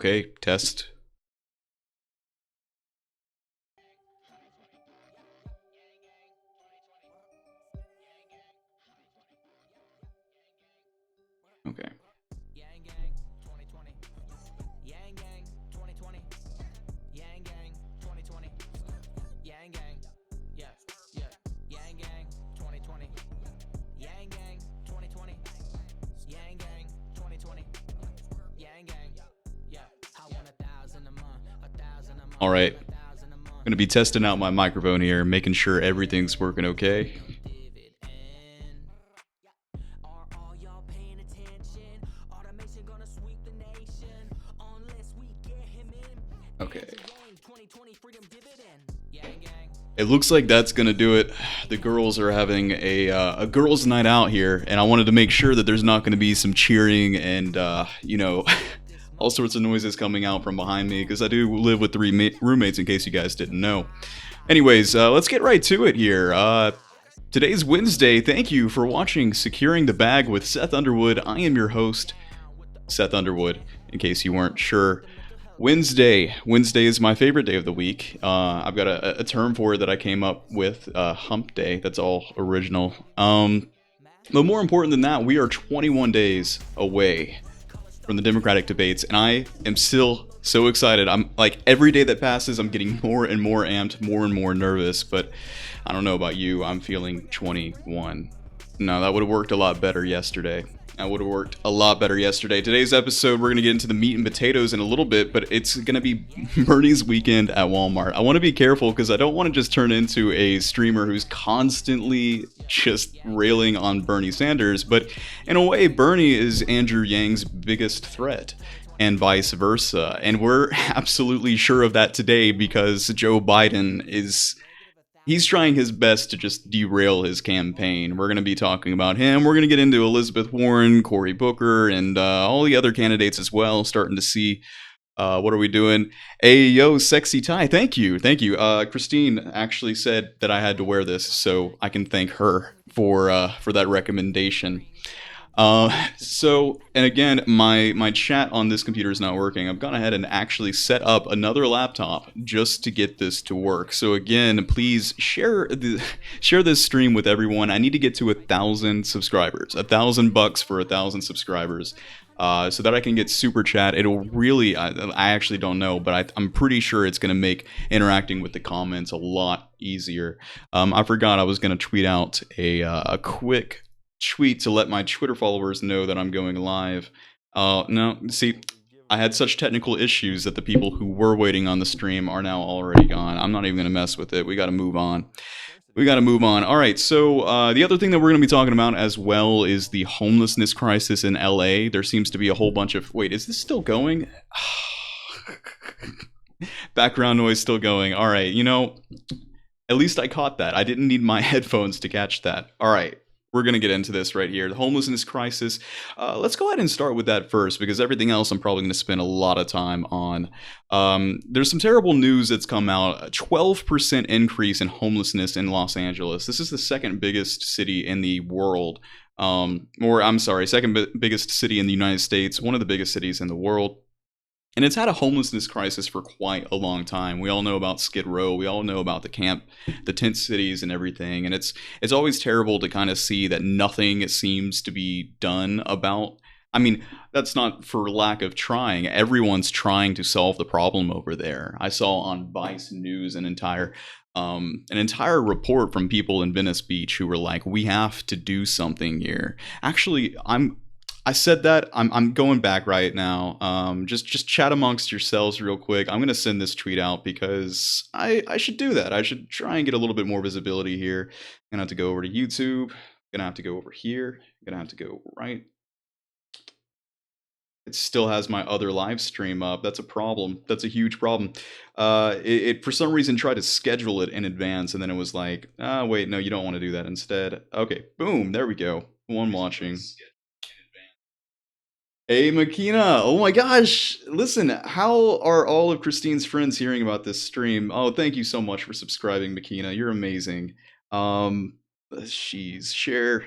Okay, test. Okay. All right. Gonna be testing out my microphone here, making sure everything's working okay. Okay. It looks like that's gonna do it. The girls are having a girls' night out here, and I wanted to make sure that there's not gonna be some cheering and all sorts of noises coming out from behind me because I do live with three roommates. In case you guys didn't know. Anyways, let's get right to it here. Today's Wednesday. Thank you for watching Securing the Bag with Seth Underwood. I am your host, Seth Underwood. In case you weren't sure. Wednesday is my favorite day of the week. I've got a term for it that I came up with, hump day. That's all original. But more important than that, we are 21 days away from the Democratic debates, and I am still so excited. I'm like, every day that passes, I'm getting more and more amped, more and more nervous, but I don't know about you, I'm feeling 21. No, that would have worked a lot better yesterday. Today's episode, we're going to get into the meat and potatoes in a little bit, but it's going to be Bernie's weekend at Walmart. I want to be careful because I don't want to just turn into a streamer who's constantly just railing on Bernie Sanders, but in a way, Bernie is Andrew Yang's biggest threat, and vice versa. And we're absolutely sure of that today because Joe Biden he's trying his best to just derail his campaign. We're going to be talking about him. We're going to get into Elizabeth Warren, Cory Booker, and all the other candidates as well, starting to see what are we doing. Hey, yo, sexy tie. Thank you. Christine actually said that I had to wear this, so I can thank her for that recommendation. And again, my chat on this computer is not working. I've gone ahead and actually set up another laptop just to get this to work. So again, please share this stream with everyone. I need to get to 1,000 subscribers. $1,000 for 1,000 subscribers. So that I can get super chat. It'll really, I actually don't know, but I'm pretty sure it's going to make interacting with the comments a lot easier. I forgot I was going to tweet out a quick tweet to let my Twitter followers know that I'm going live. No, see, I had such technical issues that the people who were waiting on the stream are now already gone. I'm not even going to mess with it. We got to move on. All right, so the other thing that we're going to be talking about as well is the homelessness crisis in LA. There seems to be a whole bunch of... Wait, is this still going? Background noise still going. All right, at least I caught that. I didn't need my headphones to catch that. All right. We're going to get into this right here. The homelessness crisis. Let's go ahead and start with that first, because everything else I'm probably going to spend a lot of time on. There's some terrible news that's come out. A 12% increase in homelessness in Los Angeles. This is the second biggest city in the world. Second biggest city in the United States. One of the biggest cities in the world. And it's had a homelessness crisis for quite a long time. We all know about Skid Row. We all know about the tent cities and everything. And it's always terrible to kind of see that nothing seems to be done about. I mean, that's not for lack of trying. Everyone's trying to solve the problem over there. I saw on Vice News an entire report from people in Venice Beach who were like, "We have to do something here." Actually, I said that. I'm going back right now. Just chat amongst yourselves real quick. I'm gonna send this tweet out because I should do that. I should try and get a little bit more visibility here. I'm gonna have to go over to YouTube. Gonna have to go over here. Gonna have to go right. It still has my other live stream up. That's a problem. That's a huge problem. It for some reason tried to schedule it in advance, and then it was like, wait, no, you don't want to do that instead. Okay, boom, there we go. One watching. Hey, Makina. Oh my gosh. Listen, how are all of Christine's friends hearing about this stream? Oh, thank you so much for subscribing, Makina. You're amazing. Share,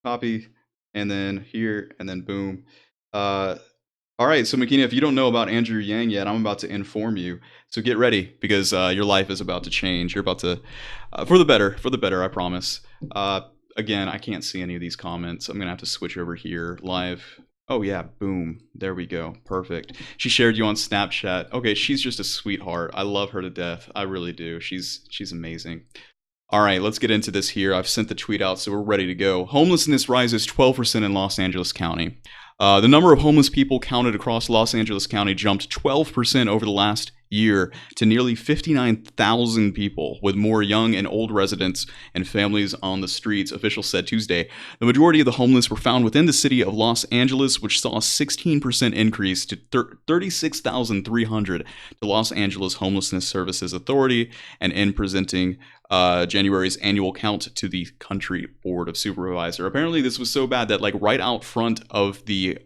copy, and then here, and then boom. All right, so Makina, if you don't know about Andrew Yang yet, I'm about to inform you. So get ready because your life is about to change. You're about to, for the better, I promise. Uh, Again, I can't see any of these comments. I'm gonna have to switch over here live. Oh yeah, boom. There we go. Perfect. She shared you on Snapchat. Okay, she's just a sweetheart. I love her to death. I really do. She's amazing. All right, let's get into this here. I've sent the tweet out, so we're ready to go. Homelessness rises 12% in Los Angeles County. The number of homeless people counted across Los Angeles County jumped 12% over the last year to nearly 59,000 people, with more young and old residents and families on the streets, officials said Tuesday. The majority of the homeless were found within the city of Los Angeles, which saw a 16% increase to 36,300 to Los Angeles Homelessness Services Authority, and in presenting January's annual count to the country board of supervisor. Apparently, this was so bad that like right out front of the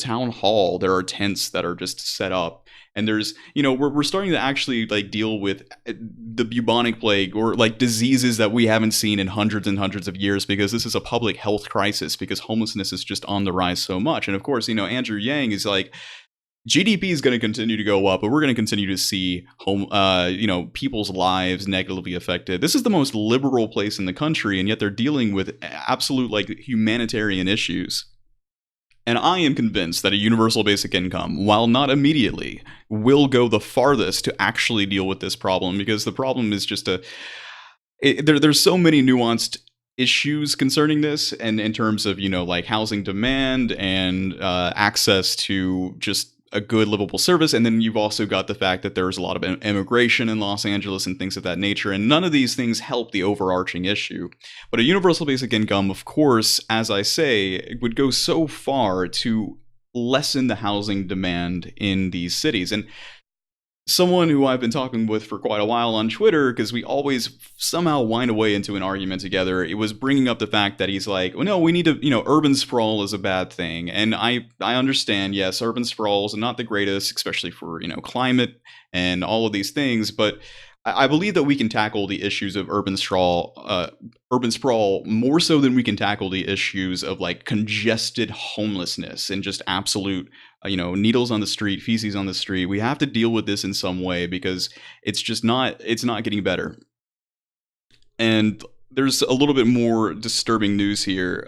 town hall, there are tents that are just set up, and there's we're starting to actually like deal with the bubonic plague or like diseases that we haven't seen in hundreds and hundreds of years, because this is a public health crisis, because homelessness is just on the rise so much. And of course, Andrew Yang is like, GDP is going to continue to go up, but we're going to continue to see people's lives negatively affected. This is the most liberal place in the country, and yet they're dealing with absolute like humanitarian issues. And I am convinced that a universal basic income, while not immediately, will go the farthest to actually deal with this problem, because the problem is just there's so many nuanced issues concerning this, and in terms of like housing demand and access to just a good livable service. And then you've also got the fact that there's a lot of immigration in Los Angeles and things of that nature, and none of these things help the overarching issue. But a universal basic income, of course, as I say, would go so far to lessen the housing demand in these cities. And someone who I've been talking with for quite a while on Twitter, because we always somehow wind away into an argument together, it was bringing up the fact that he's like, well, no, we need to, urban sprawl is a bad thing. And I understand, yes, urban sprawl is not the greatest, especially for, climate and all of these things. But I believe that we can tackle the issues of urban sprawl more so than we can tackle the issues of like congested homelessness and just absolute, needles on the street, feces on the street. We have to deal with this in some way, because it's not getting better. And there's a little bit more disturbing news here.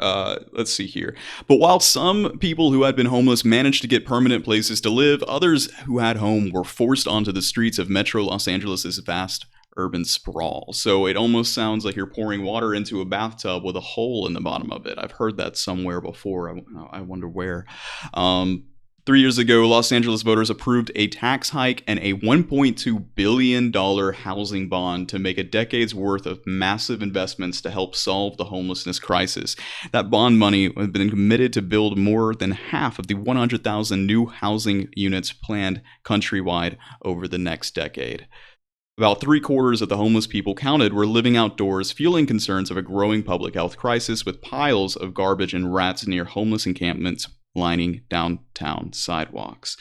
Let's see here. But while some people who had been homeless managed to get permanent places to live, others who had home were forced onto the streets of Metro Los Angeles' vast urban sprawl. So it almost sounds like you're pouring water into a bathtub with a hole in the bottom of it. I've heard that somewhere before. I wonder where. 3 years ago, Los Angeles voters approved a tax hike and a $1.2 billion housing bond to make a decade's worth of massive investments to help solve the homelessness crisis. That bond money has been committed to build more than half of the 100,000 new housing units planned countrywide over the next decade. About 3/4 of the homeless people counted were living outdoors, fueling concerns of a growing public health crisis, with piles of garbage and rats near homeless encampments lining downtown sidewalks.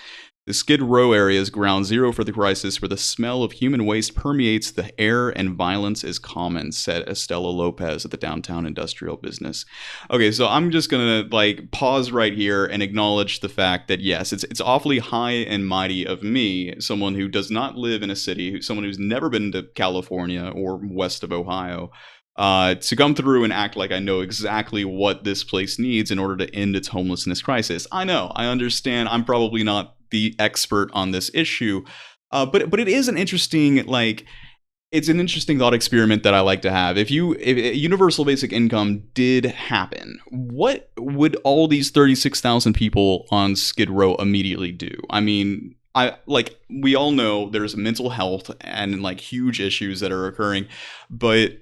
The Skid Row area is ground zero for the crisis, where the smell of human waste permeates the air and violence is common, said Estela Lopez at the downtown industrial business. Okay, so I'm just gonna pause right here and acknowledge the fact that yes, it's awfully high and mighty of me, someone who does not live in a city, someone who's never been to California or west of Ohio, to come through and act like I know exactly what this place needs in order to end its homelessness crisis. I know, I understand, I'm probably not the expert on this issue, but it is an interesting, it's an interesting thought experiment that I like to have. If universal basic income did happen, what would all these 36,000 people on Skid Row immediately do? I mean, we all know there's mental health and huge issues that are occurring, but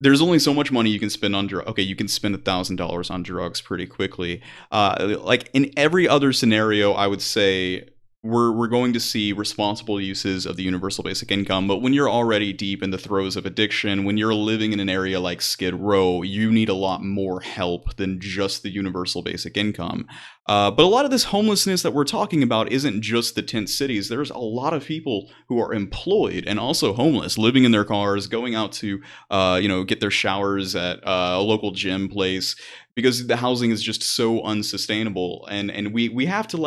there's only so much money you can spend on drugs. Okay, you can spend $1,000 on drugs pretty quickly. In every other scenario, I would say we're going to see responsible uses of the universal basic income. But when you're already deep in the throes of addiction, when you're living in an area like Skid Row, you need a lot more help than just the universal basic income. But a lot of this homelessness that we're talking about isn't just the tent cities. There's a lot of people who are employed and also homeless, living in their cars, going out to, get their showers at a local gym place, because the housing is just so unsustainable. And we have to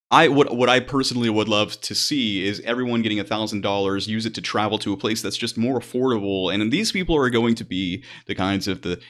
What I personally would love to see is everyone getting $1,000, use it to travel to a place that's just more affordable. And these people are going to be the kinds of the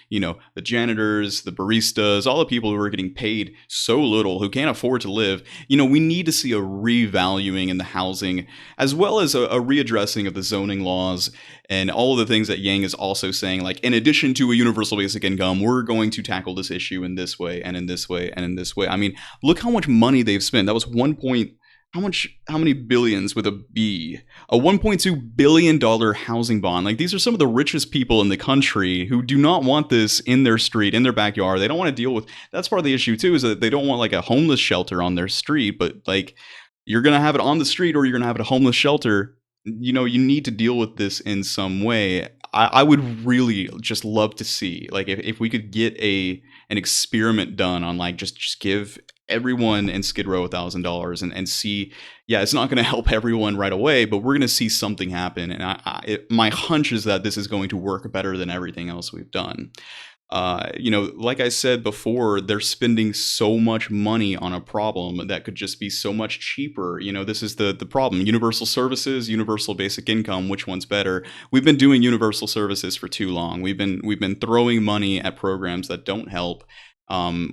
janitors, the baristas, all the people who are getting paid so little, who can't afford to live. We need to see a revaluing in the housing, as well as a readdressing of the zoning laws and all of the things that Yang is also saying. Like, in addition to a universal basic income, we're going to tackle this issue in this way and in this way and in this way. I mean, look how much money they've spent. That was how many billions with a B? A $1.2 billion housing bond. Like, these are some of the richest people in the country who do not want this in their street, in their backyard. They don't want to deal with, that's part of the issue too, is that they don't want like a homeless shelter on their street. But like, you're going to have it on the street or you're going to have it a homeless shelter. You need to deal with this in some way. I would really just love to see, like, if we could get an experiment done on, like, just give everyone in Skid Row $1,000 and see. Yeah, it's not going to help everyone right away, but we're going to see something happen. And my hunch is that this is going to work better than everything else we've done. Like I said before, they're spending so much money on a problem that could just be so much cheaper. This is the problem. Universal services, universal basic income, which one's better? We've been doing universal services for too long. We've been throwing money at programs that don't help.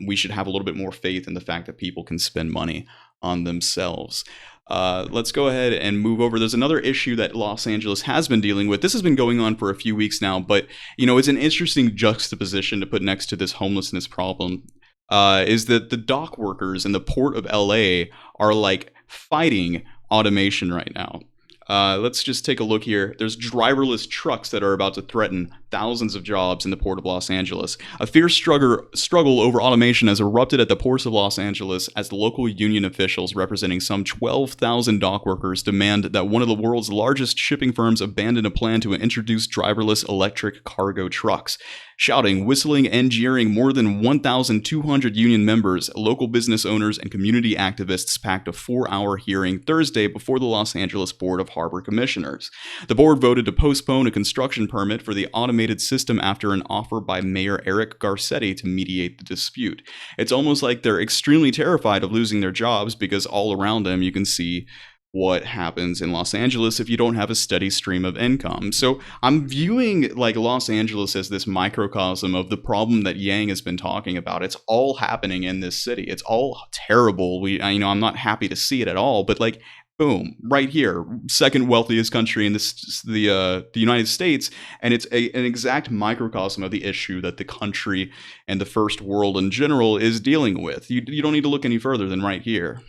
We should have a little bit more faith in the fact that people can spend money on themselves. Let's go ahead and move over. There's another issue that Los Angeles has been dealing with. This has been going on for a few weeks now, but it's an interesting juxtaposition to put next to this homelessness problem. Is that the dock workers in the port of LA are like fighting automation right now. Let's just take a look here. There's driverless trucks that are about to threaten thousands of jobs in the Port of Los Angeles. A fierce struggle over automation has erupted at the ports of Los Angeles as the local union officials representing some 12,000 dock workers demand that one of the world's largest shipping firms abandon a plan to introduce driverless electric cargo trucks. Shouting, whistling, and jeering, more than 1,200 union members, local business owners, and community activists packed a 4-hour hearing Thursday before the Los Angeles Board of Harbor Commissioners. The board voted to postpone a construction permit for the automated system after an offer by Mayor Eric Garcetti to mediate the dispute. It's almost like they're extremely terrified of losing their jobs because all around them you can see what happens in Los Angeles if you don't have a steady stream of income. So I'm viewing like Los Angeles as this microcosm of the problem that Yang has been talking about. It's all happening in this city. It's all terrible. I'm not happy to see it at all, but like, boom, right here, second wealthiest country in the United States, and it's an exact microcosm of the issue that the country and the first world in general is dealing with. You don't need to look any further than right here.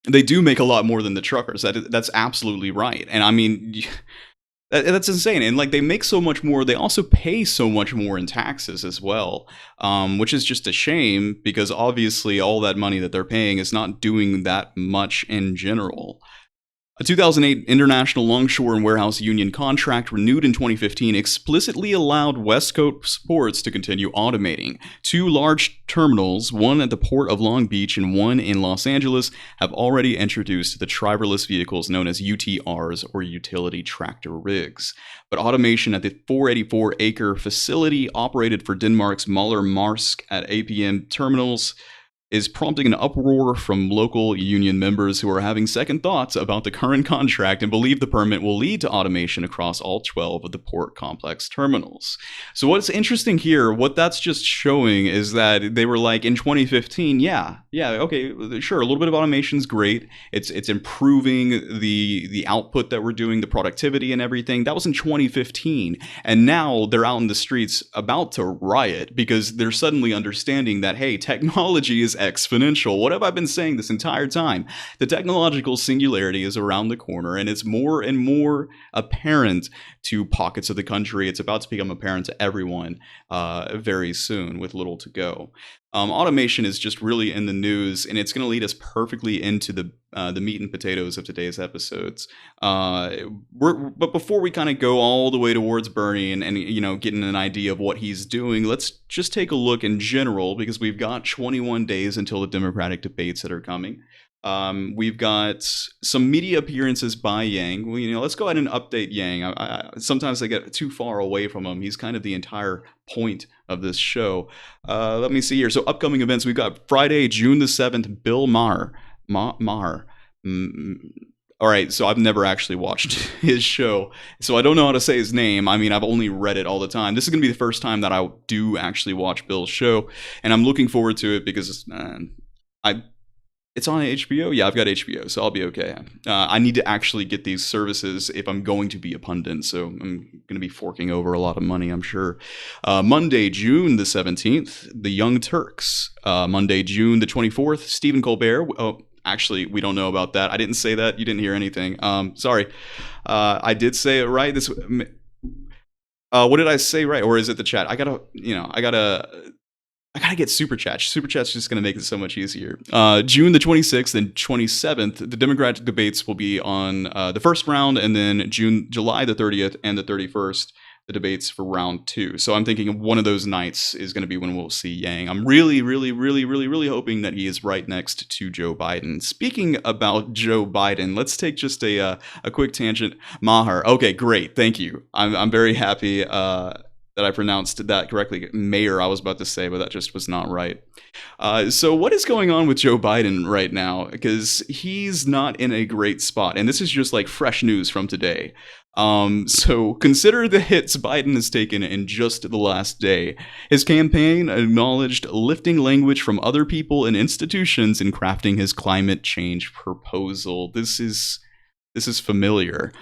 They do make a lot more than the truckers. That's absolutely right. And I mean, that's insane. And like, they make so much more. They also pay so much more in taxes as well, which is just a shame because obviously all that money that they're paying is not doing that much in general. A 2008 International Longshore and Warehouse Union contract renewed in 2015 explicitly allowed West Coast ports to continue automating. 2 large terminals, one at the Port of Long Beach and one in Los Angeles, have already introduced the driverless vehicles known as UTRs, or utility tractor rigs. But automation at the 484-acre facility operated for Denmark's Møller Mærsk at APM terminals is prompting an uproar from local union members who are having second thoughts about the current contract and believe the permit will lead to automation across all 12 of the port complex terminals. So what's interesting here, what that's just showing is that they were like, in 2015, okay, sure, a little bit of automation is great. It's improving the output that we're doing, the productivity and everything. That was in 2015. And now they're out in the streets about to riot because they're suddenly understanding that, hey, technology is exponential. What have I been saying this entire time? The technological singularity is around the corner, and it's more and more apparent to pockets of the country. It's about to become apparent to everyone very soon, with little to go. Automation is just really in the news, and it's going to lead us perfectly into the meat and potatoes of today's episodes. But before we kind of go all the way towards Bernie and getting an idea of what he's doing, let's just take a look in general, because we've got 21 days until the Democratic debates that are coming. We've got some media appearances by Yang. Let's go ahead and update Yang. Sometimes I get too far away from him. He's kind of the entire point of this show. Let me see here. So upcoming events, we've got Friday, June the 7th, Bill Maher. Maher. Mm, all right, so I've never actually watched his show, so I don't know how to say his name. I mean, I've only read it all the time. This is going to be the first time that I do actually watch Bill's show, and I'm looking forward to it because I it's on HBO. Yeah, I've got HBO, so I'll be okay. I need to actually get these services if I'm going to be a pundit, so I'm going to be forking over a lot of money, I'm sure. Monday, June the 17th, The Young Turks. Monday, June the 24th, Stephen Colbert. Oh, actually, we don't know about that. I didn't say that. You didn't hear anything. Sorry. I did say it right. What did I say right? Or is it the chat? I gotta get Super Chat. Super Chat's just gonna make it so much easier. June the 26th and 27th, the Democratic debates will be on the first round, and then July the 30th and the 31st, the debates for round 2. So I'm thinking one of those nights is gonna be when we'll see Yang. I'm really, really, really, really, really hoping that he is right next to Joe Biden. Speaking about Joe Biden, let's take just a quick tangent. Maher. Okay, great. Thank you. I'm very happy. That I pronounced that correctly. Mayor, I was about to say, but that just was not right. So what is going on with Joe Biden right now? Because he's not in a great spot. And this is just like fresh news from today. So consider the hits Biden has taken in just the last day. His campaign acknowledged lifting language from other people and institutions in crafting his climate change proposal. This is familiar,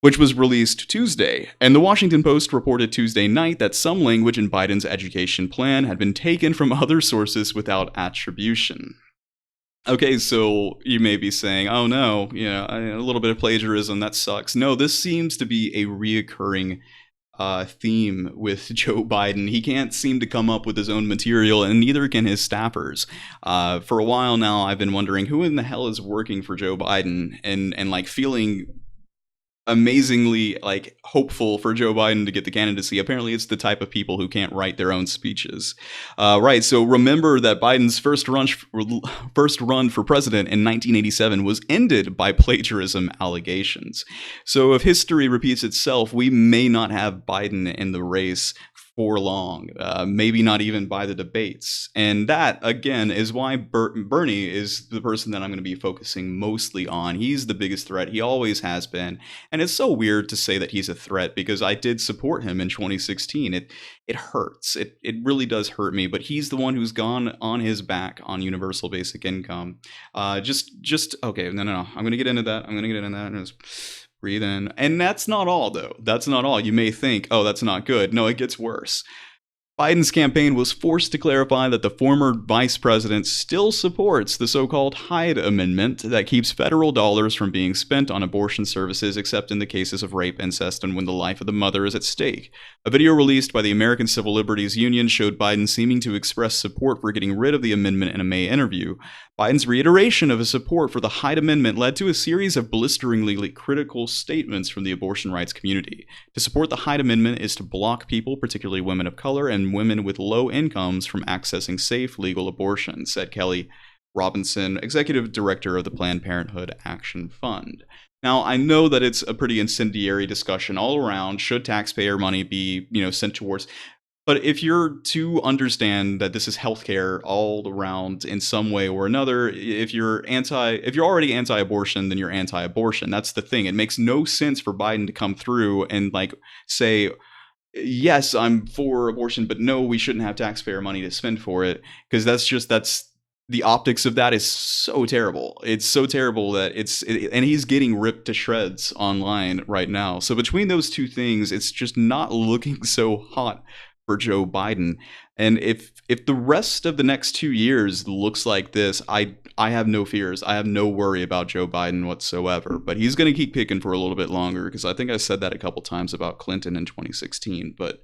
which was released Tuesday. And the Washington Post reported Tuesday night that some language in Biden's education plan had been taken from other sources without attribution. Okay, so you may be saying, oh no, a little bit of plagiarism, that sucks. No, this seems to be a reoccurring theme with Joe Biden. He can't seem to come up with his own material, and neither can his staffers. For a while now, I've been wondering who in the hell is working for Joe Biden, and like feeling amazingly like hopeful for Joe Biden to get the candidacy. Apparently it's the type of people who can't write their own speeches. Right, so remember that Biden's first run for president in 1987 was ended by plagiarism allegations. So if history repeats itself, we may not have Biden in the race for long, maybe not even by the debates. And that, again, is why Bernie is the person that I'm going to be focusing mostly on. He's the biggest threat. He always has been. And it's so weird to say that he's a threat because I did support him in 2016. It hurts. It really does hurt me. But he's the one who's gone on his back on universal basic income. Okay, no. I'm going to get into that. And just breathe in. And that's not all, though. That's not all. You may think, oh, that's not good. No, it gets worse. Biden's campaign was forced to clarify that the former vice president still supports the so-called Hyde Amendment that keeps federal dollars from being spent on abortion services except in the cases of rape, incest, and when the life of the mother is at stake. A video released by the American Civil Liberties Union showed Biden seeming to express support for getting rid of the amendment in a May interview. Biden's reiteration of his support for the Hyde Amendment led to a series of blisteringly critical statements from the abortion rights community. To support the Hyde Amendment is to block people, particularly women of color and women with low incomes, from accessing safe, legal abortion, said Kelly Robinson, executive director of the Planned Parenthood Action Fund. Now, I know that it's a pretty incendiary discussion all around. Should taxpayer money be, sent towards... But if you're to understand that this is healthcare all around in some way or another, if you're already anti-abortion, then you're anti-abortion. That's the thing. It makes no sense for Biden to come through and say, yes, I'm for abortion, but no, we shouldn't have taxpayer money to spend for it, because that's the optics of that is so terrible. It's so terrible that and he's getting ripped to shreds online right now. So between those two things, it's just not looking so hot for Joe Biden. And if the rest of the next 2 years looks like this, I have no fears. I have no worry about Joe Biden whatsoever. But he's going to keep picking for a little bit longer, because I think I said that a couple times about Clinton in 2016. But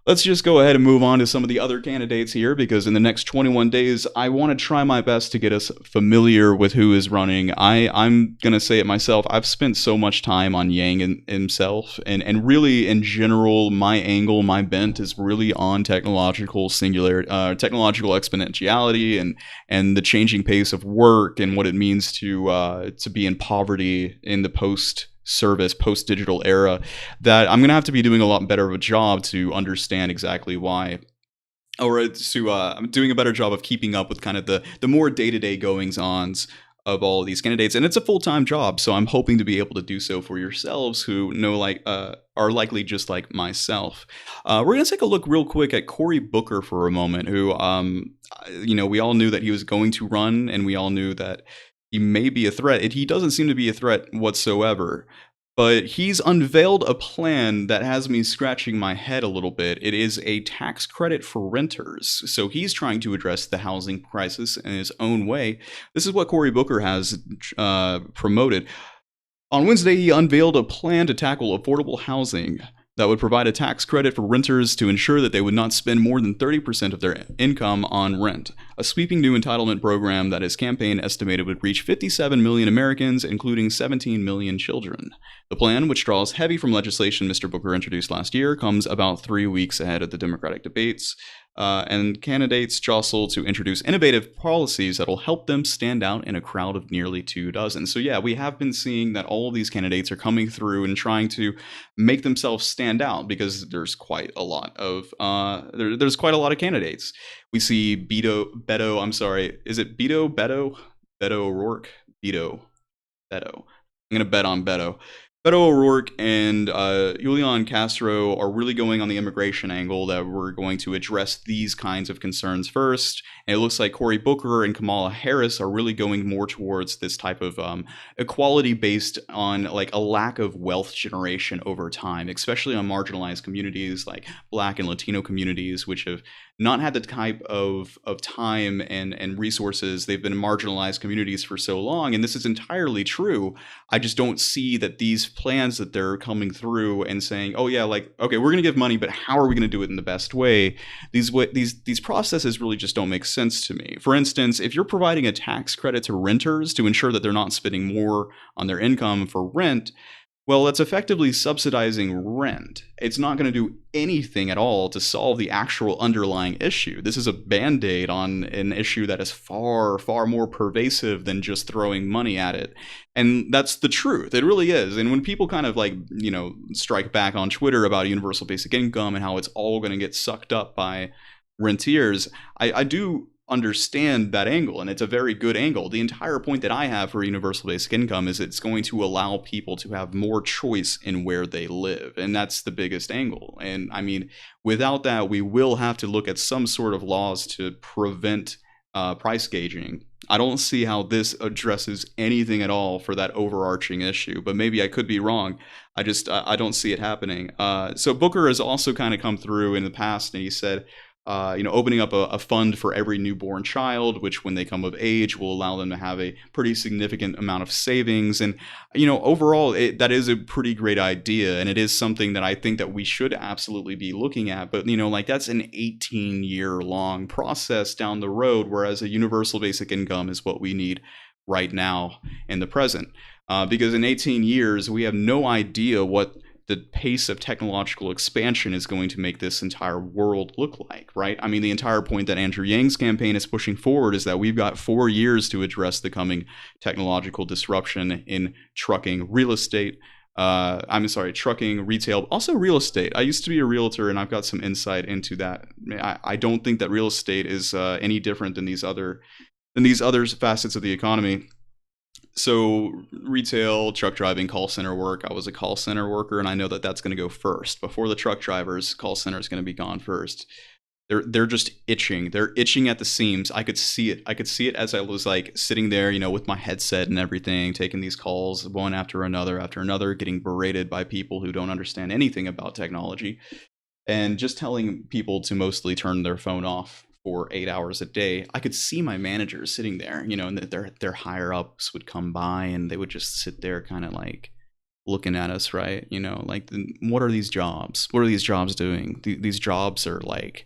let's just go ahead and move on to some of the other candidates here, because in the next 21 days, I want to try my best to get us familiar with who is running. I'm going to say it myself. I've spent so much time on Yang himself, and really, in general, my angle, my bent is really on technological exponentiality and the changing pace of work and what it means to be in poverty in the post-digital era, that I'm going to have to be doing a lot better of a job to understand exactly why or to I'm doing a better job of keeping up with kind of the more day-to-day goings-ons of all of these candidates, and it's a full-time job, so I'm hoping to be able to do so for yourselves who know are likely just like myself. We're gonna take a look real quick at Cory Booker for a moment, who we all knew that he was going to run, and we all knew that he may be a threat. He doesn't seem to be a threat whatsoever. But he's unveiled a plan that has me scratching my head a little bit. It is a tax credit for renters. So he's trying to address the housing crisis in his own way. This is what Cory Booker has promoted. On Wednesday, he unveiled a plan to tackle affordable housing that would provide a tax credit for renters to ensure that they would not spend more than 30% of their income on rent. A sweeping new entitlement program that his campaign estimated would reach 57 million Americans, including 17 million children. The plan, which draws heavy from legislation Mr. Booker introduced last year, comes about 3 weeks ahead of the Democratic debates. And candidates jostle to introduce innovative policies that will help them stand out in a crowd of nearly 24. So yeah, we have been seeing that all of these candidates are coming through and trying to make themselves stand out, because there's quite a lot of there's quite a lot of candidates. We see Beto. I'm sorry, is it Beto O'Rourke? Beto. I'm gonna bet on Beto. Beto O'Rourke and Julian Castro are really going on the immigration angle, that we're going to address these kinds of concerns first. And it looks like Cory Booker and Kamala Harris are really going more towards this type of equality based on like a lack of wealth generation over time, especially on marginalized communities like Black and Latino communities, which have not had the type of time and resources. They've been marginalized communities for so long, and this is entirely true. I just don't see that these plans that they're coming through and saying, oh yeah, like, okay, we're going to give money, but how are we going to do it in the best way? These processes really just don't make sense to me. For instance, if you're providing a tax credit to renters to ensure that they're not spending more on their income for rent, well, that's effectively subsidizing rent. It's not going to do anything at all to solve the actual underlying issue. This is a band-aid on an issue that is far, far more pervasive than just throwing money at it. And that's the truth. It really is. And when people kind of like, strike back on Twitter about universal basic income and how it's all going to get sucked up by rentiers, I do understand that angle, and it's a very good angle. The entire point that I have for universal basic income is it's going to allow people to have more choice in where they live, and that's the biggest angle. And I mean, without that, we will have to look at some sort of laws to prevent price gauging. I don't see how this addresses anything at all for that overarching issue, but maybe I could be wrong. I don't see it happening. So Booker has also kind of come through in the past, and he said, opening up a fund for every newborn child, which when they come of age will allow them to have a pretty significant amount of savings. And, overall, that is a pretty great idea. And it is something that I think that we should absolutely be looking at. But, that's an 18-year-long process down the road, whereas a universal basic income is what we need right now in the present. Because in 18 years, we have no idea what the pace of technological expansion is going to make this entire world look like, right? I mean, the entire point that Andrew Yang's campaign is pushing forward is that we've got 4 years to address the coming technological disruption in trucking, real estate, trucking, retail, also real estate. I used to be a realtor, and I've got some insight into that. I don't think that real estate is any different than these other facets of the economy. So retail, truck driving, call center work. I was a call center worker, and I know that that's going to go first. Before the truck drivers, call center is going to be gone first. They're just itching. They're itching at the seams. I could see it. I could see it as I was like sitting there, with my headset and everything, taking these calls one after another, getting berated by people who don't understand anything about technology, and just telling people to mostly turn their phone off for 8 hours a day. I could see my managers sitting there, and their higher ups would come by, and they would just sit there kind of like looking at us, right? What are these jobs? What are these jobs doing? These jobs are like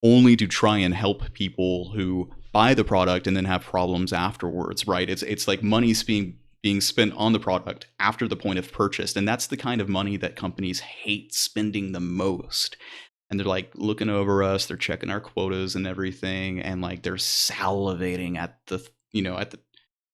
only to try and help people who buy the product and then have problems afterwards, right? It's like money's being spent on the product after the point of purchase, and that's the kind of money that companies hate spending the most. And they're like looking over us, they're checking our quotas and everything, and like they're salivating at the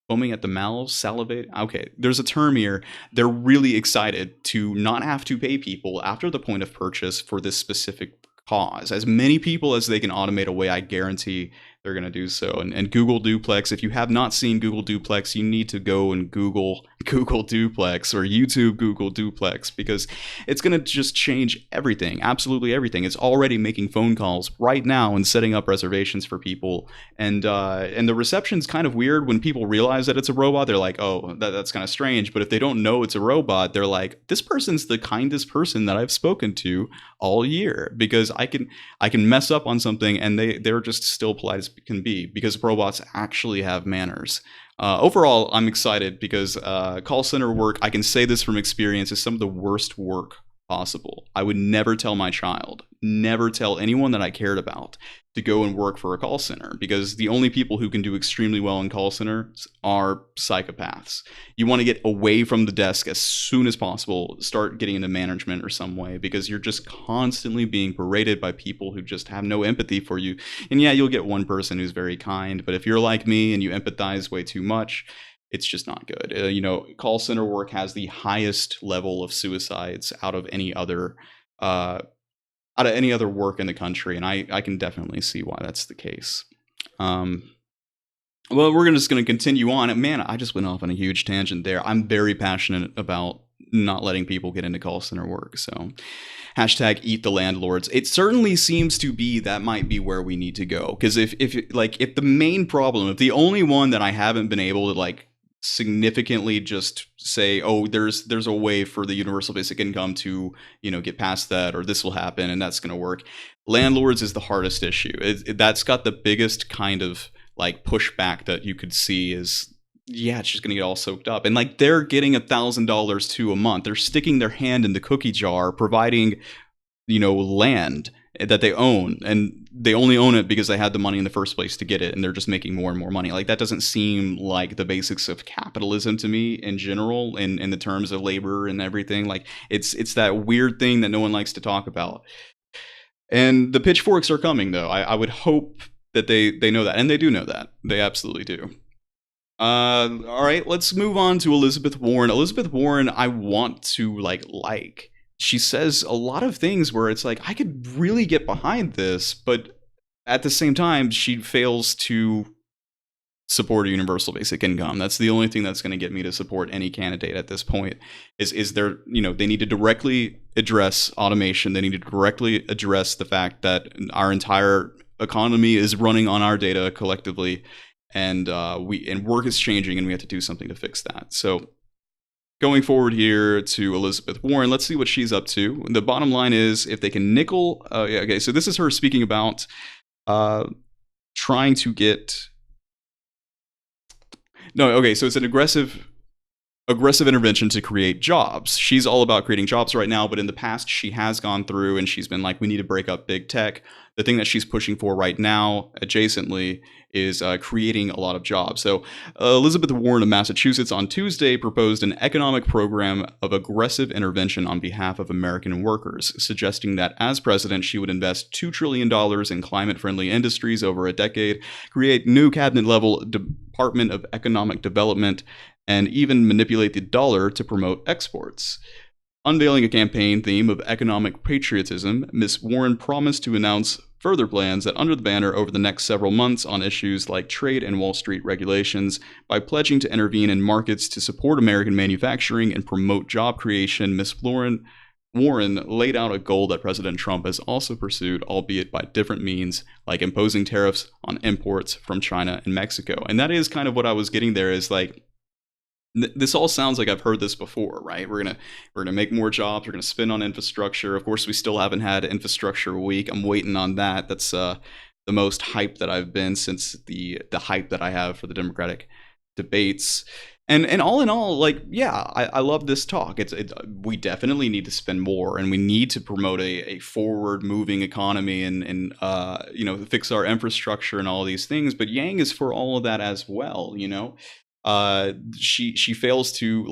foaming at the mouths, salivate. Okay, there's a term here. They're really excited to not have to pay people after the point of purchase for this specific cause. As many people as they can automate away, I guarantee they're going to do so. And Google Duplex, if you have not seen Google Duplex, you need to go and Google Google Duplex or YouTube Google Duplex, because it's going to just change everything, absolutely everything. It's already making phone calls right now and setting up reservations for people. And the reception's kind of weird when people realize that it's a robot. They're like, oh, that's kind of strange. But if they don't know it's a robot, they're like, this person's the kindest person that I've spoken to all year, because I can mess up on something and they're just still polite as can be, because robots actually have manners. Overall, I'm excited because call center work, I can say this from experience, is some of the worst work possible. I would never tell my child, never tell anyone that I cared about to go and work for a call center, because the only people who can do extremely well in call centers are psychopaths. You want to get away from the desk as soon as possible, start getting into management or some way, because you're just constantly being berated by people who just have no empathy for you. And yeah, you'll get one person who's very kind, but if you're like me and you empathize way too much, it's just not good. Call center work has the highest level of suicides out of any other work in the country, and I can definitely see why that's the case. Well, we're just going to continue on. Man, I just went off on a huge tangent there. I'm very passionate about not letting people get into call center work. So hashtag eat the landlords. It certainly seems to be that might be where we need to go. Because if the main problem, if the only one that I haven't been able to significantly just say, oh, there's a way for the universal basic income to get past that, or this will happen and that's going to work. Landlords is the hardest issue. That's got the biggest kind of pushback that you could see is, yeah, it's just going to get all soaked up. And they're getting $1,000 to a month. They're sticking their hand in the cookie jar, providing land that they own, and they only own it because they had the money in the first place to get it, and they're just making more and more money. That doesn't seem like the basics of capitalism to me in general, in the terms of labor and everything. It's that weird thing that no one likes to talk about. And the pitchforks are coming, though. I would hope that they know that, and they do know that. They absolutely do. All right, let's move on to Elizabeth Warren. Elizabeth Warren, I want to like. She says a lot of things where it's I could really get behind this, but at the same time, she fails to support a universal basic income. That's the only thing that's going to get me to support any candidate at this point. Is there, they need to directly address automation. They need to directly address the fact that our entire economy is running on our data collectively, and work is changing, and we have to do something to fix that. So, going forward here to Elizabeth Warren, let's see what she's up to. The bottom line is, if they can nickel... okay, so this is her speaking about trying to get... No, okay, so it's an aggressive intervention to create jobs. She's all about creating jobs right now, but in the past, she has gone through and she's been we need to break up big tech. The thing that she's pushing for right now, adjacently, is creating a lot of jobs. So Elizabeth Warren of Massachusetts on Tuesday proposed an economic program of aggressive intervention on behalf of American workers, suggesting that as president, she would invest $2 trillion in climate-friendly industries over a decade, create new cabinet-level Department of Economic Development, and even manipulate the dollar to promote exports. Unveiling a campaign theme of economic patriotism, Ms. Warren promised to announce further plans that under the banner over the next several months on issues like trade and Wall Street regulations. By pledging to intervene in markets to support American manufacturing and promote job creation, Ms. Warren laid out a goal that President Trump has also pursued, albeit by different means, like imposing tariffs on imports from China and Mexico. And that is kind of what I was getting there, is this all sounds like I've heard this before, right? We're gonna make more jobs. We're gonna spend on infrastructure. Of course, we still haven't had infrastructure week. I'm waiting on that. That's the most hype that I've been since the hype that I have for the Democratic debates. And all in all, I love this talk. We definitely need to spend more, and we need to promote a forward-moving economy and fix our infrastructure and all these things. But Yang is for all of that as well. She fails to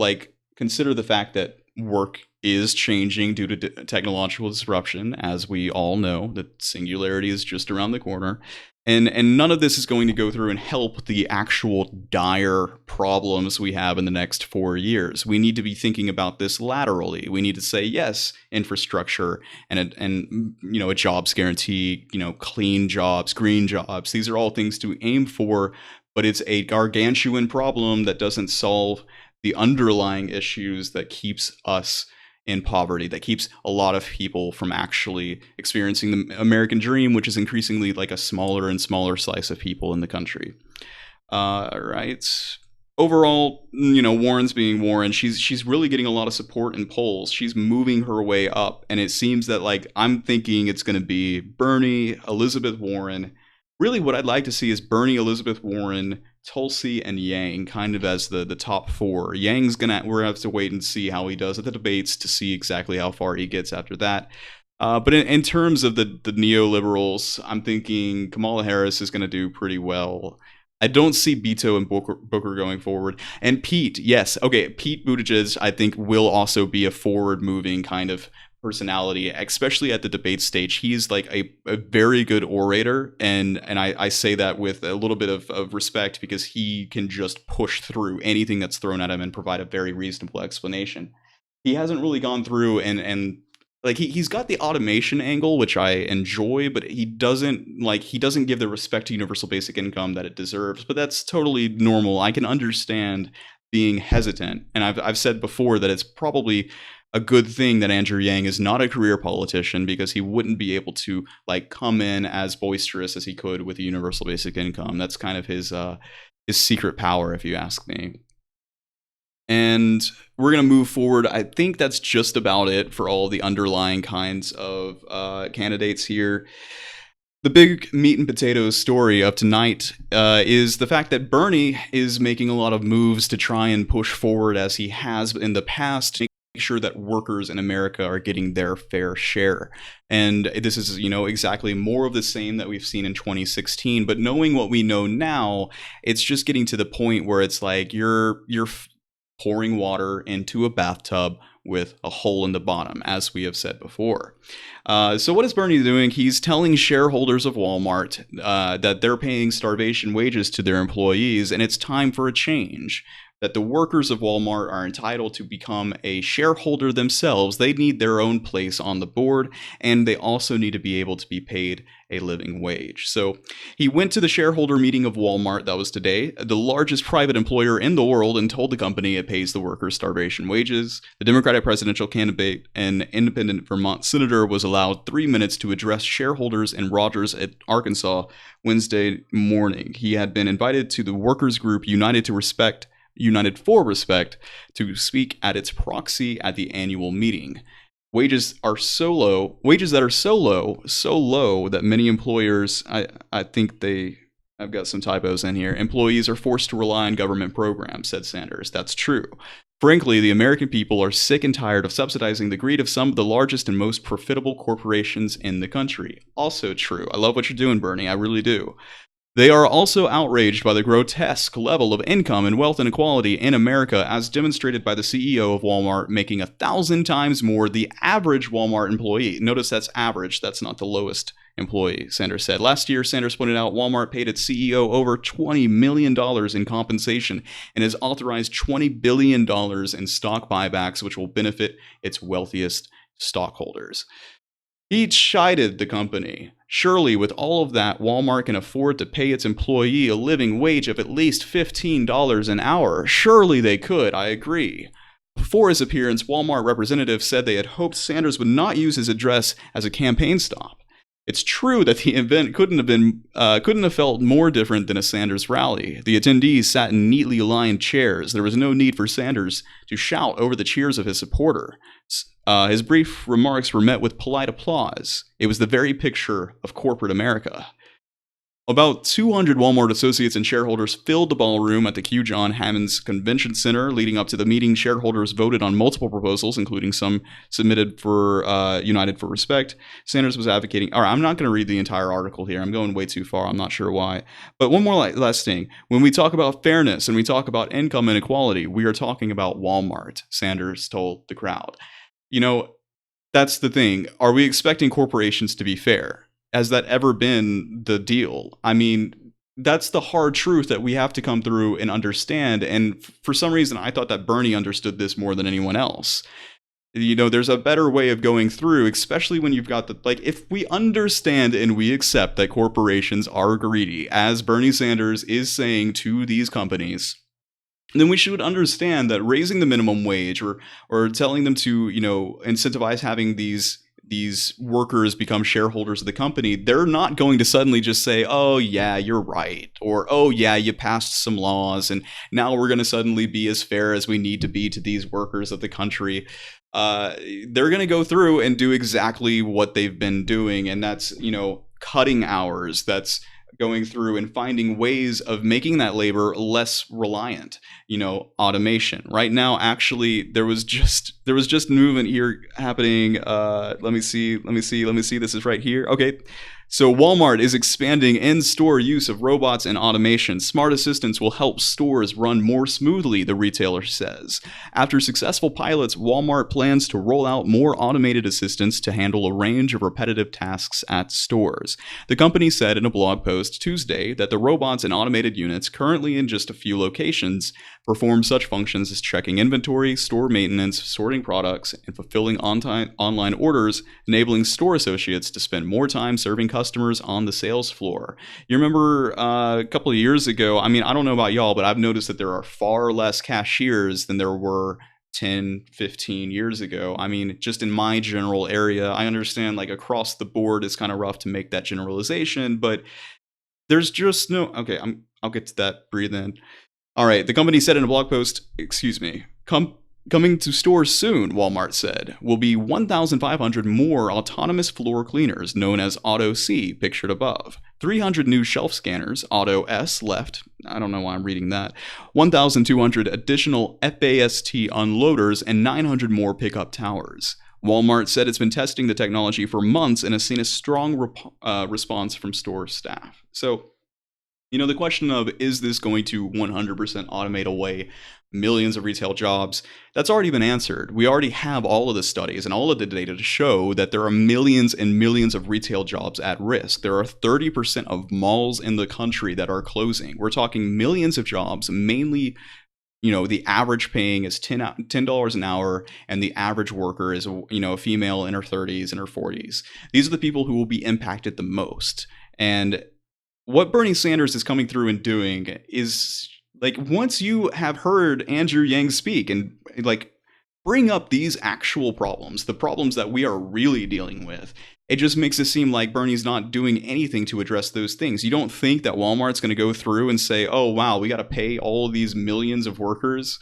consider the fact that work is changing due to technological disruption, as we all know. The singularity is just around the corner. And none of this is going to go through and help the actual dire problems we have in the next 4 years. We need to be thinking about this laterally. We need to say, yes, infrastructure and a jobs guarantee, clean jobs, green jobs. These are all things to aim for, but it's a gargantuan problem that doesn't solve the underlying issues that keeps us in poverty, that keeps a lot of people from actually experiencing the American dream, which is increasingly like a smaller and smaller slice of people in the country. Right. Overall, Warren's being Warren. She's really getting a lot of support in polls. She's moving her way up, and it seems that I'm thinking it's going to be Bernie, Elizabeth Warren. Really, what I'd like to see is Bernie, Elizabeth Warren, Tulsi, and Yang kind of as the top four. Yang's we're gonna have to wait and see how he does at the debates to see exactly how far he gets after that. But in terms of the neoliberals, I'm thinking Kamala Harris is going to do pretty well. I don't see Beto and Booker going forward. And Pete, yes. Okay, Pete Buttigieg, I think, will also be a forward-moving kind of personality, especially at the debate stage. He's like a very good orator, and I say that with a little bit of respect, because he can just push through anything that's thrown at him and provide a very reasonable explanation. He hasn't really gone through and he's got the automation angle, which I enjoy, but he doesn't give the respect to universal basic income that it deserves. But that's totally normal. I can understand being hesitant, and I've said before that it's probably a good thing that Andrew Yang is not a career politician, because he wouldn't be able to come in as boisterous as he could with a universal basic income. That's kind of his secret power, if you ask me. And we're going to move forward. I think that's just about it for all the underlying kinds of candidates here. The big meat and potatoes story of tonight is the fact that Bernie is making a lot of moves to try and push forward, as he has in the past, make sure that workers in America are getting their fair share. And this is, exactly more of the same that we've seen in 2016. But knowing what we know now, it's just getting to the point where it's like you're pouring water into a bathtub with a hole in the bottom, as we have said before. So what is Bernie doing? He's telling shareholders of Walmart that they're paying starvation wages to their employees, and it's time for a change. That the workers of Walmart are entitled to become a shareholder themselves. They need their own place on the board, and they also need to be able to be paid a living wage. So he went to the shareholder meeting of Walmart, that was today, the largest private employer in the world, and told the company it pays the workers starvation wages. The Democratic presidential candidate and independent Vermont senator was allowed 3 minutes to address shareholders in Rogers, Arkansas, Wednesday morning. He had been invited to the workers group United for Respect to speak at its proxy at the annual meeting. Wages that are so low that many employers, I think I've got some typos in here. Employees are forced to rely on government programs, said Sanders. That's true. Frankly, the American people are sick and tired of subsidizing the greed of some of the largest and most profitable corporations in the country. Also true. I love what you're doing, Bernie. I really do. They are also outraged by the grotesque level of income and wealth inequality in America, as demonstrated by the CEO of Walmart making 1,000 times more the average Walmart employee. Notice that's average, that's not the lowest employee, Sanders said. Last year, Sanders pointed out, Walmart paid its CEO over $20 million in compensation and has authorized $20 billion in stock buybacks, which will benefit its wealthiest stockholders. He chided the company. Surely, with all of that, Walmart can afford to pay its employee a living wage of at least $15 an hour. Surely they could, I agree. Before his appearance, Walmart representatives said they had hoped Sanders would not use his address as a campaign stop. It's true that the event couldn't have felt more different than a Sanders rally. The attendees sat in neatly aligned chairs. There was no need for Sanders to shout over the cheers of his supporter. His brief remarks were met with polite applause. It was the very picture of corporate America. About 200 Walmart associates and shareholders filled the ballroom at the Q John Hammonds Convention Center. Leading up to the meeting, shareholders voted on multiple proposals, including some submitted for United for Respect. Sanders was advocating. All right, I'm not going to read the entire article here. I'm going way too far. I'm not sure why. But one more last thing. When we talk about fairness and we talk about income inequality, we are talking about Walmart, Sanders told the crowd. You know, that's the thing. Are we expecting corporations to be fair? Has that ever been the deal? I mean, that's the hard truth that we have to come through and understand. And for some reason, I thought that Bernie understood this more than anyone else. You know, there's a better way of going through, especially when you've got if we understand and we accept that corporations are greedy, as Bernie Sanders is saying to these companies, then we should understand that raising the minimum wage or telling them to, incentivize having these workers become shareholders of the company, they're not going to suddenly just say, oh, yeah, you're right. Or, oh, yeah, you passed some laws and now we're going to suddenly be as fair as we need to be to these workers of the country. They're going to go through and do exactly what they've been doing. And that's, cutting hours. That's going through and finding ways of making that labor less reliant. Automation. Right now, actually, there was just movement here happening. Let me see. This is right here. Okay. So Walmart is expanding in-store use of robots and automation. Smart assistants will help stores run more smoothly, the retailer says. After successful pilots, Walmart plans to roll out more automated assistants to handle a range of repetitive tasks at stores. The company said in a blog post Tuesday that the robots and automated units, currently in just a few locations, perform such functions as checking inventory, store maintenance, sorting products, and fulfilling online orders, enabling store associates to spend more time serving customers on the sales floor. You remember a couple of years ago, I mean, I don't know about y'all, but I've noticed that there are far less cashiers than there were 10, 15 years ago. I mean, just in my general area, I understand across the board it's kind of rough to make that generalization, but there's just no, okay, I'll get to that, breathe in. All right, the company said in a blog post, coming to stores soon, Walmart said, will be 1,500 more autonomous floor cleaners known as Auto C, pictured above. 300 new shelf scanners, Auto S left. I don't know why I'm reading that. 1,200 additional FAST unloaders and 900 more pickup towers. Walmart said it's been testing the technology for months and has seen a strong response from store staff. So, the question of, is this going to 100% automate away millions of retail jobs? That's already been answered. We already have all of the studies and all of the data to show that there are millions and millions of retail jobs at risk. There are 30% of malls in the country that are closing. We're talking millions of jobs, mainly, the average paying is $10 an hour, and the average worker is, a female in her 30s and her 40s. These are the people who will be impacted the most. And what Bernie Sanders is coming through and doing is, once you have heard Andrew Yang speak and, bring up these actual problems, the problems that we are really dealing with, it just makes it seem like Bernie's not doing anything to address those things. You don't think that Walmart's going to go through and say, oh, wow, we got to pay all of these millions of workers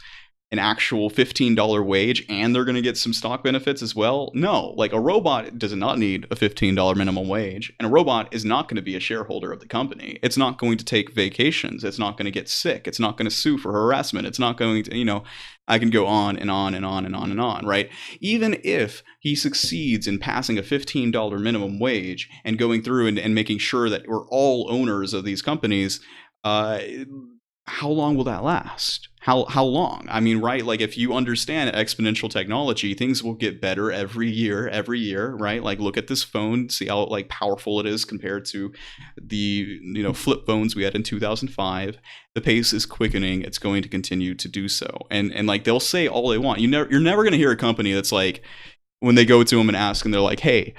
an actual $15 wage and they're going to get some stock benefits as well? No, a robot does not need a $15 minimum wage, and a robot is not going to be a shareholder of the company. It's not going to take vacations. It's not going to get sick. It's not going to sue for harassment. It's not going to, I can go on and on and on and on and on, right? Even if he succeeds in passing a $15 minimum wage and going through and making sure that we're all owners of these companies, how long will that last? How long? I mean, right? If you understand exponential technology, things will get better every year, right? Look at this phone, see how powerful it is compared to the flip phones we had in 2005. The pace is quickening. It's going to continue to do so. And they'll say all they want. You're never going to hear a company that's when they go to them and ask and they're like, hey,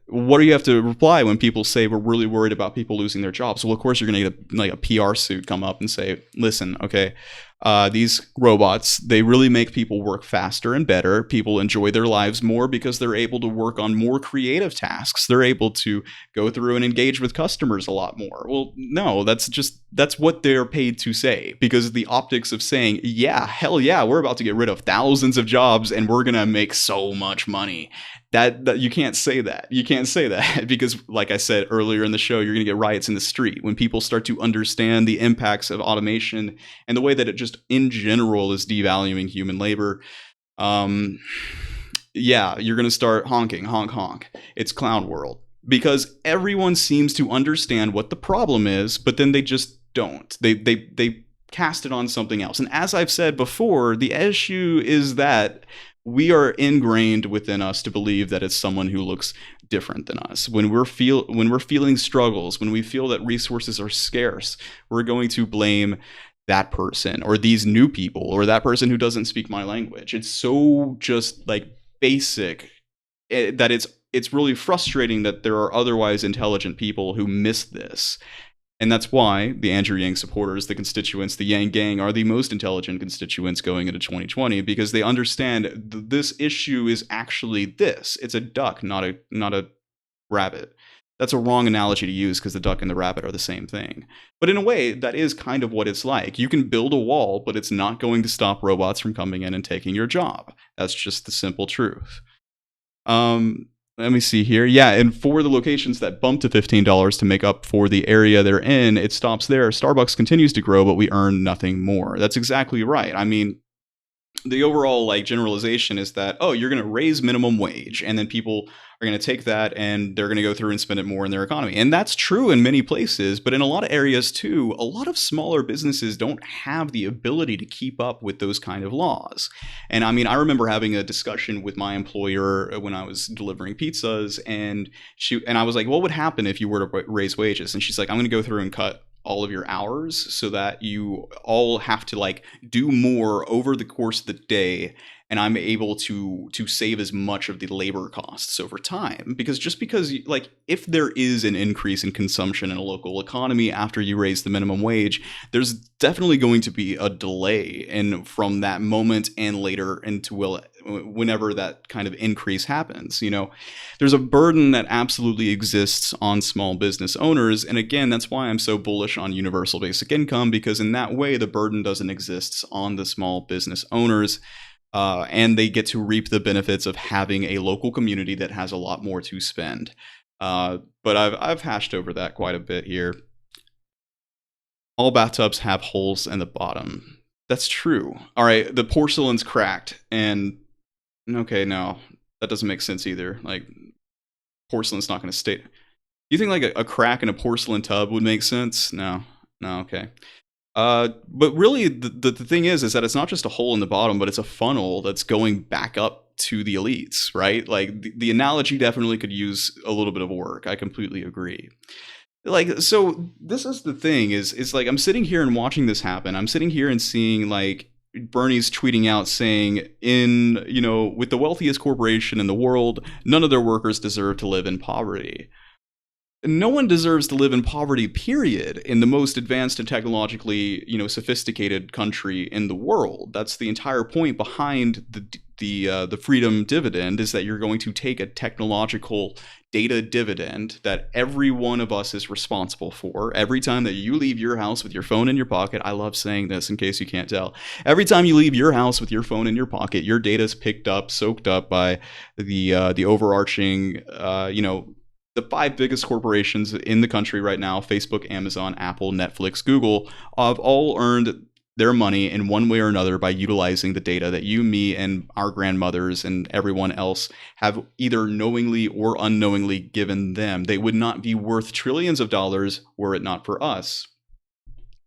what do you have to reply when people say we're really worried about people losing their jobs? Well, of course, you're going to get a PR suit come up and say, listen, okay, These robots, they really make people work faster and better. People enjoy their lives more because they're able to work on more creative tasks. They're able to go through and engage with customers a lot more. Well, no, that's what they're paid to say, because the optics of saying, yeah, hell yeah, we're about to get rid of thousands of jobs and we're going to make so much money. That you can't say that. You can't say that because, like I said earlier in the show, you're going to get riots in the street when people start to understand the impacts of automation and the way that it just in general is devaluing human labor. Yeah, you're going to start honking, honk, honk. It's clown world because everyone seems to understand what the problem is, but then they just don't. They cast it on something else. And as I've said before, the issue is that we are ingrained within us to believe that it's someone who looks different than us. When we're feeling struggles, when we feel that resources are scarce, we're going to blame that person or these new people or that person who doesn't speak my language. It's so just like basic that it's really frustrating that there are otherwise intelligent people who miss this. And that's why the Andrew Yang supporters, the constituents, the Yang gang are the most intelligent constituents going into 2020, because they understand this issue is actually this. It's a duck, not a rabbit. That's a wrong analogy to use because the duck and the rabbit are the same thing. But in a way, that is kind of what it's like. You can build a wall, but it's not going to stop robots from coming in and taking your job. That's just the simple truth. Let me see here. Yeah, and for the locations that bump to $15 to make up for the area they're in, it stops there. Starbucks continues to grow, but we earn nothing more. That's exactly right. I mean, the overall like generalization is that, oh, you're going to raise minimum wage, and then people are going to take that and they're going to go through and spend it more in their economy. And that's true in many places, but in a lot of areas too, a lot of smaller businesses don't have the ability to keep up with those kind of laws. And I mean, I remember having a discussion with my employer when I was delivering pizzas, and I was like, what would happen if you were to raise wages? And she's like, I'm going to go through and cut all of your hours so that you all have to like do more over the course of the day, and I'm able to save as much of the labor costs over time. Because like if there is an increase in consumption in a local economy after you raise the minimum wage, there's definitely going to be a delay from that moment and later into whenever that kind of increase happens. You know, there's a burden that absolutely exists on small business owners, and again, that's why I'm so bullish on universal basic income, because in that way the burden doesn't exist on the small business owners. And they get to reap the benefits of having a local community that has a lot more to spend. But I've hashed over that quite a bit here. All bathtubs have holes in the bottom. That's true. All right, the porcelain's cracked, and okay, no, that doesn't make sense either. Like, porcelain's not going to stay. You think like a crack in a porcelain tub would make sense? No, okay. But really, the thing is that it's not just a hole in the bottom, but it's a funnel that's going back up to the elites, right? Like the analogy definitely could use a little bit of work. I completely agree. Like, so this is the thing is like, I'm sitting here and watching this happen. I'm sitting here and seeing like Bernie's tweeting out saying, with the wealthiest corporation in the world, none of their workers deserve to live in poverty. No one deserves to live in poverty, period, in the most advanced and technologically, sophisticated country in the world. That's the entire point behind the freedom dividend, is that you're going to take a technological data dividend that every one of us is responsible for. Every time that you leave your house with your phone in your pocket, I love saying this in case you can't tell. Every time you leave your house with your phone in your pocket, your data is picked up, soaked up by the overarching, the 5 biggest corporations in the country right now, Facebook, Amazon, Apple, Netflix, Google, have all earned their money in one way or another by utilizing the data that you, me, and our grandmothers and everyone else have either knowingly or unknowingly given them. They would not be worth trillions of dollars were it not for us.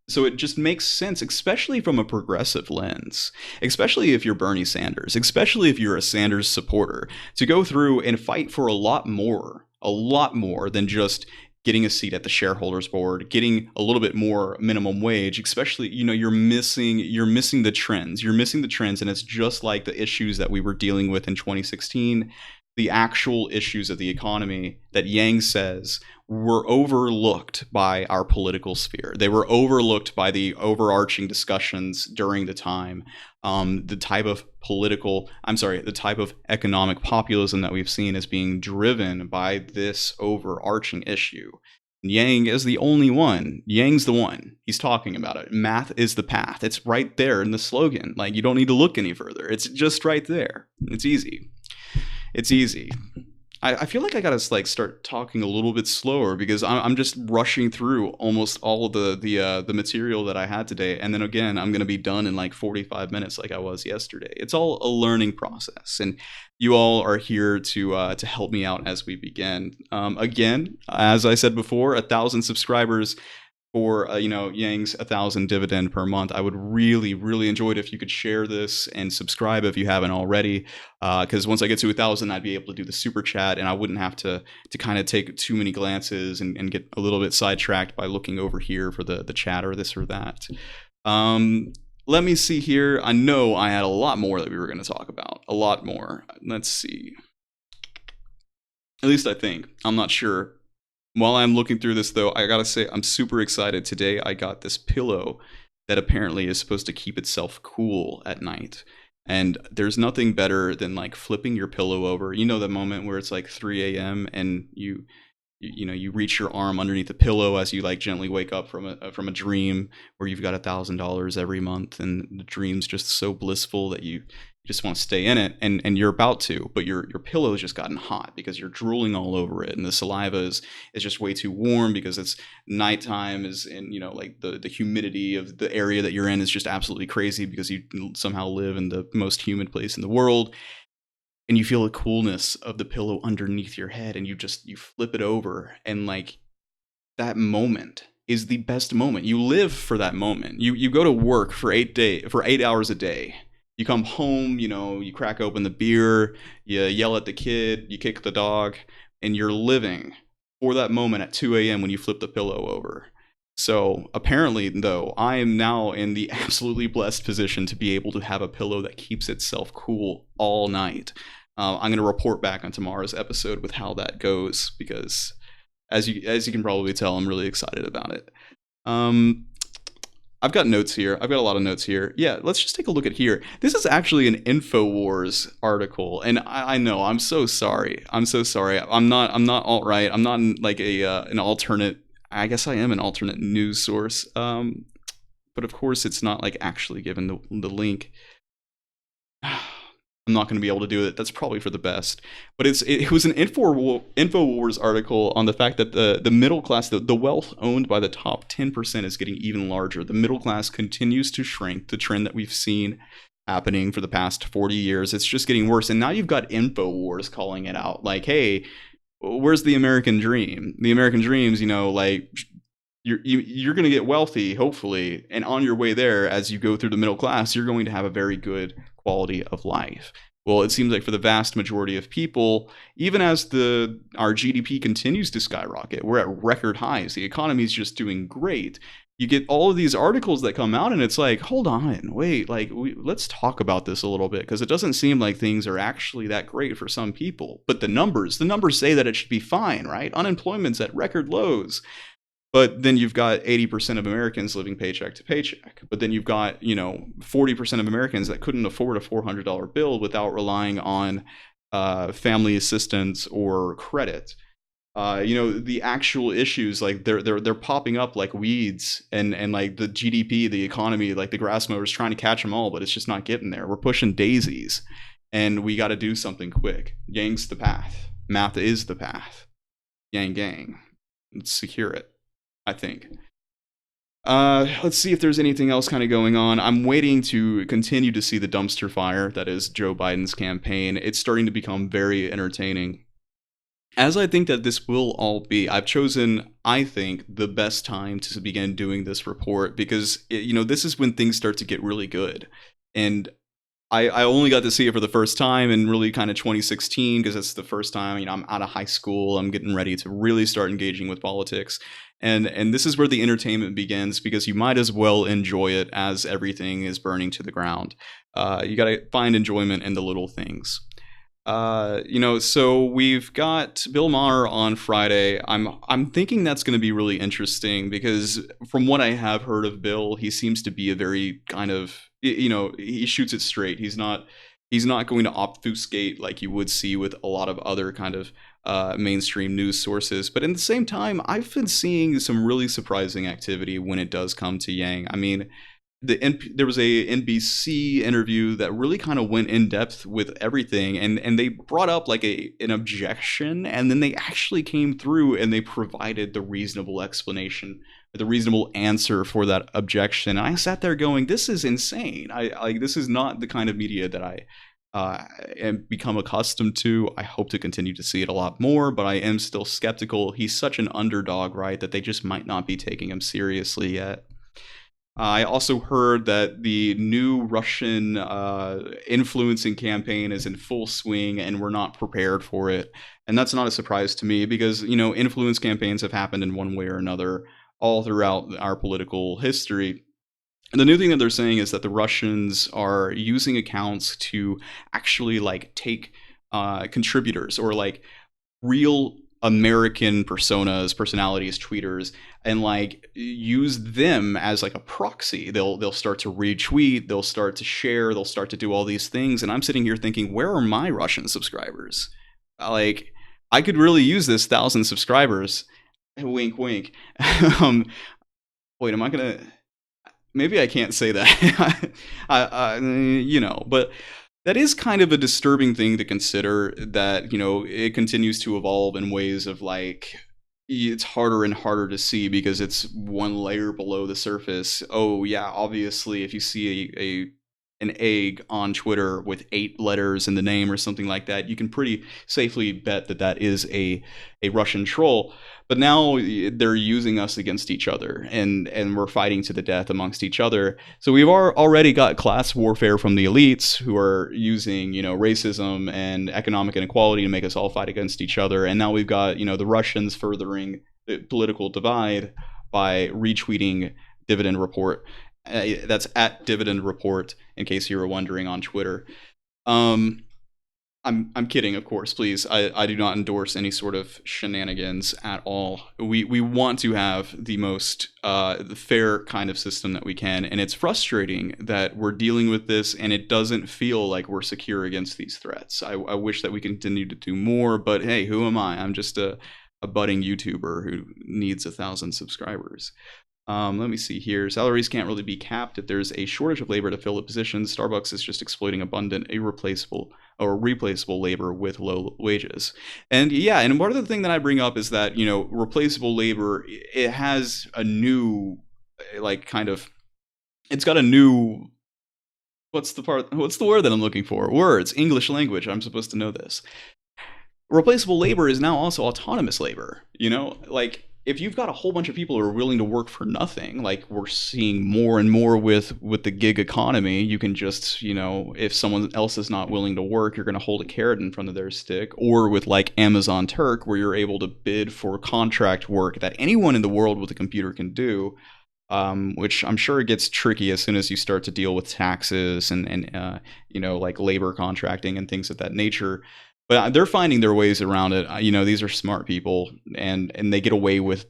So it just makes sense, especially from a progressive lens, especially if you're Bernie Sanders, especially if you're a Sanders supporter, to go through and fight for a lot more than just getting a seat at the shareholders board, getting a little bit more minimum wage. Especially, you're missing the trends. You're missing the trends, and it's just like the issues that we were dealing with in 2016, the actual issues of the economy that Yang says were overlooked by our political sphere. They were overlooked by the overarching discussions during the time. The type of the type of economic populism that we've seen is being driven by this overarching issue. Yang is the only one. Yang's the one. He's talking about it. Math is the path. It's right there in the slogan. Like, you don't need to look any further. It's just right there. It's easy. It's easy. I feel like I gotta like start talking a little bit slower because I'm just rushing through almost all of the material that I had today, and then again I'm gonna be done in like 45 minutes like I was yesterday. It's all a learning process, and you all are here to help me out as we begin. Again, as I said before, 1,000 subscribers for Yang's 1,000 dividend per month. I would really, really enjoy it if you could share this and subscribe if you haven't already, because once I get to 1,000, I'd be able to do the super chat, and I wouldn't have to kind of take too many glances and get a little bit sidetracked by looking over here for the chat or this or that. Let me see here. I know I had a lot more that we were going to talk about. A lot more. Let's see. At least I think. I'm not sure. While I'm looking through this, though, I gotta say I'm super excited. Today I got this pillow that apparently is supposed to keep itself cool at night. And there's nothing better than like flipping your pillow over. You know, the moment where it's like 3 a.m. and you reach your arm underneath the pillow as you like gently wake up from a dream where you've got $1,000 every month, and the dream's just so blissful that you just want to stay in it, and you're about to, but your pillow's just gotten hot because you're drooling all over it, and the saliva is just way too warm because it's nighttime, and like the humidity of the area that you're in is just absolutely crazy because you somehow live in the most humid place in the world. And you feel the coolness of the pillow underneath your head, and you flip it over, and like that moment is the best moment. You live for that moment. You go to work for 8 hours a day. You come home, you crack open the beer, you yell at the kid, you kick the dog, and you're living for that moment at 2 a.m. when you flip the pillow over. So apparently, though, I am now in the absolutely blessed position to be able to have a pillow that keeps itself cool all night. I'm going to report back on tomorrow's episode with how that goes because, as you can probably tell, I'm really excited about it. I've got notes here. I've got a lot of notes here. Yeah, let's just take a look at here. This is actually an InfoWars article, and I know I'm so sorry. I'm so sorry. I'm not alt-right. I'm not like an alternate. I guess I am an alternate news source. But of course, it's not like actually given the link. I'm not going to be able to do it. That's probably for the best. But it was an InfoWars article on the fact that the middle class, the wealth owned by the top 10% is getting even larger. The middle class continues to shrink, the trend that we've seen happening for the past 40 years. It's just getting worse. And now you've got InfoWars calling it out. Like, hey, where's the American dream? The American dream's, like you're going to get wealthy, hopefully. And on your way there, as you go through the middle class, you're going to have a very good quality of life. Well, it seems like for the vast majority of people, even as our GDP continues to skyrocket, we're at record highs. The economy is just doing great. You get all of these articles that come out, and it's like, hold on, wait, like let's talk about this a little bit, because it doesn't seem like things are actually that great for some people. But the numbers say that it should be fine, right? Unemployment's at record lows. But then you've got 80% of Americans living paycheck to paycheck. But then you've got, 40% of Americans that couldn't afford a $400 bill without relying on family assistance or credit. The actual issues, like they're popping up like weeds, and like the GDP, the economy, like the grass mowers trying to catch them all, but it's just not getting there. We're pushing daisies, and we got to do something quick. Yang's the path. Math is the path. Yang gang. Let's secure it, I think. Let's see if there's anything else kind of going on. I'm waiting to continue to see the dumpster fire that is Joe Biden's campaign. It's starting to become very entertaining. As I think that this will all be, I've chosen, I think, the best time to begin doing this report because, this is when things start to get really good. And I only got to see it for the first time in really kind of 2016 because that's the first time, I'm out of high school. I'm getting ready to really start engaging with politics. And this is where the entertainment begins because you might as well enjoy it as everything is burning to the ground. You got to find enjoyment in the little things. So we've got Bill Maher on Friday. I'm thinking that's going to be really interesting because from what I have heard of Bill, he seems to be a very kind of, he shoots it straight. He's not going to obfuscate like you would see with a lot of other kind of mainstream news sources. But at the same time, I've been seeing some really surprising activity when it does come to Yang. I mean, there was a NBC interview that really kind of went in depth with everything, and they brought up like an objection, and then they actually came through and they provided the reasonable explanation, the reasonable answer for that objection. And I sat there going, "This is insane! This is not the kind of media that I am become accustomed to. I hope to continue to see it a lot more, but I am still skeptical. He's such an underdog, right? That they just might not be taking him seriously yet." I also heard that the new Russian influencing campaign is in full swing and we're not prepared for it. And that's not a surprise to me because, influence campaigns have happened in one way or another all throughout our political history. And the new thing that they're saying is that the Russians are using accounts to actually like take contributors or like real American personalities, tweeters, and like use them as like a proxy. They'll start to retweet, they'll start to share, they'll start to do all these things. And I'm sitting here thinking, where are my Russian subscribers? Like, I could really use this 1,000 subscribers. Wink, wink. Wait, am I gonna? Maybe I can't say that. But that is kind of a disturbing thing to consider that, it continues to evolve in ways of like, it's harder and harder to see because it's one layer below the surface. Oh yeah, obviously if you see an egg on Twitter with 8 letters in the name or something like that, you can pretty safely bet that that is a Russian troll. But now they're using us against each other, and we're fighting to the death amongst each other. So we've already got class warfare from the elites who are using, racism and economic inequality to make us all fight against each other. And now we've got, the Russians furthering the political divide by retweeting Dividend Report. That's at Dividend Report, in case you were wondering, on Twitter. I'm kidding, of course. Please, I do not endorse any sort of shenanigans at all. We want to have the most fair kind of system that we can, and it's frustrating that we're dealing with this, and it doesn't feel like we're secure against these threats. I wish that we continue to do more, but hey, who am I? I'm just a budding YouTuber who needs 1,000 subscribers. Let me see here. Salaries can't really be capped if there's a shortage of labor to fill the positions. Starbucks is just exploiting abundant, irreplaceable, or replaceable labor with low wages. And yeah, and part of the thing that I bring up is that, replaceable labor, it has a new, it's got a new, what's the word that I'm looking for? Words, English language. I'm supposed to know this. Replaceable labor is now also autonomous labor, if you've got a whole bunch of people who are willing to work for nothing, like we're seeing more and more with the gig economy, you can just, if someone else is not willing to work, you're going to hold a carrot in front of their stick. Or with like Amazon Turk, where you're able to bid for contract work that anyone in the world with a computer can do, which I'm sure it gets tricky as soon as you start to deal with taxes and like labor contracting and things of that nature. But they're finding their ways around it. These are smart people, and they get away with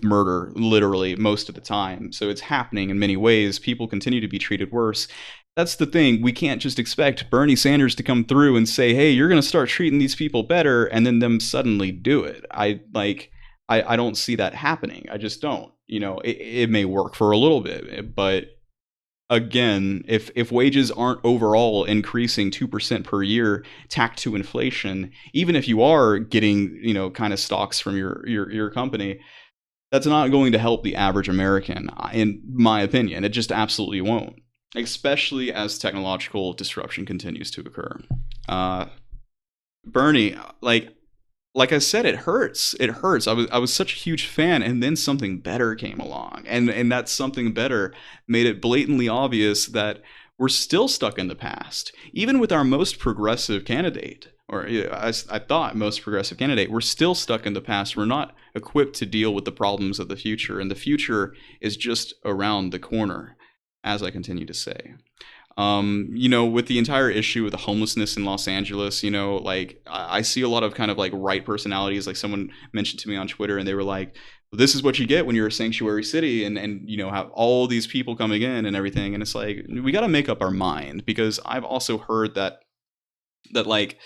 murder literally most of the time. So it's happening in many ways. People continue to be treated worse. That's the thing. We can't just expect Bernie Sanders to come through and say, "Hey, you're going to start treating these people better," and then them suddenly do it. I don't see that happening. I just don't. It may work for a little bit, but again, if wages aren't overall increasing 2% per year tacked to inflation, even if you are getting, kind of stocks from your company, that's not going to help the average American, in my opinion. It just absolutely won't, especially as technological disruption continues to occur. Bernie, like I said, it hurts. It hurts. I was such a huge fan, and then something better came along, and that something better made it blatantly obvious that we're still stuck in the past. Even with our most progressive candidate, or I thought most progressive candidate, we're still stuck in the past. We're not equipped to deal with the problems of the future, and the future is just around the corner, as I continue to say. With the entire issue with the homelessness in Los Angeles, like I see a lot of kind of like right personalities. Like someone mentioned to me on Twitter, and they were like, "This is what you get when you're a sanctuary city," and have all these people coming in and everything. And it's like we got to make up our mind, because I've also heard that like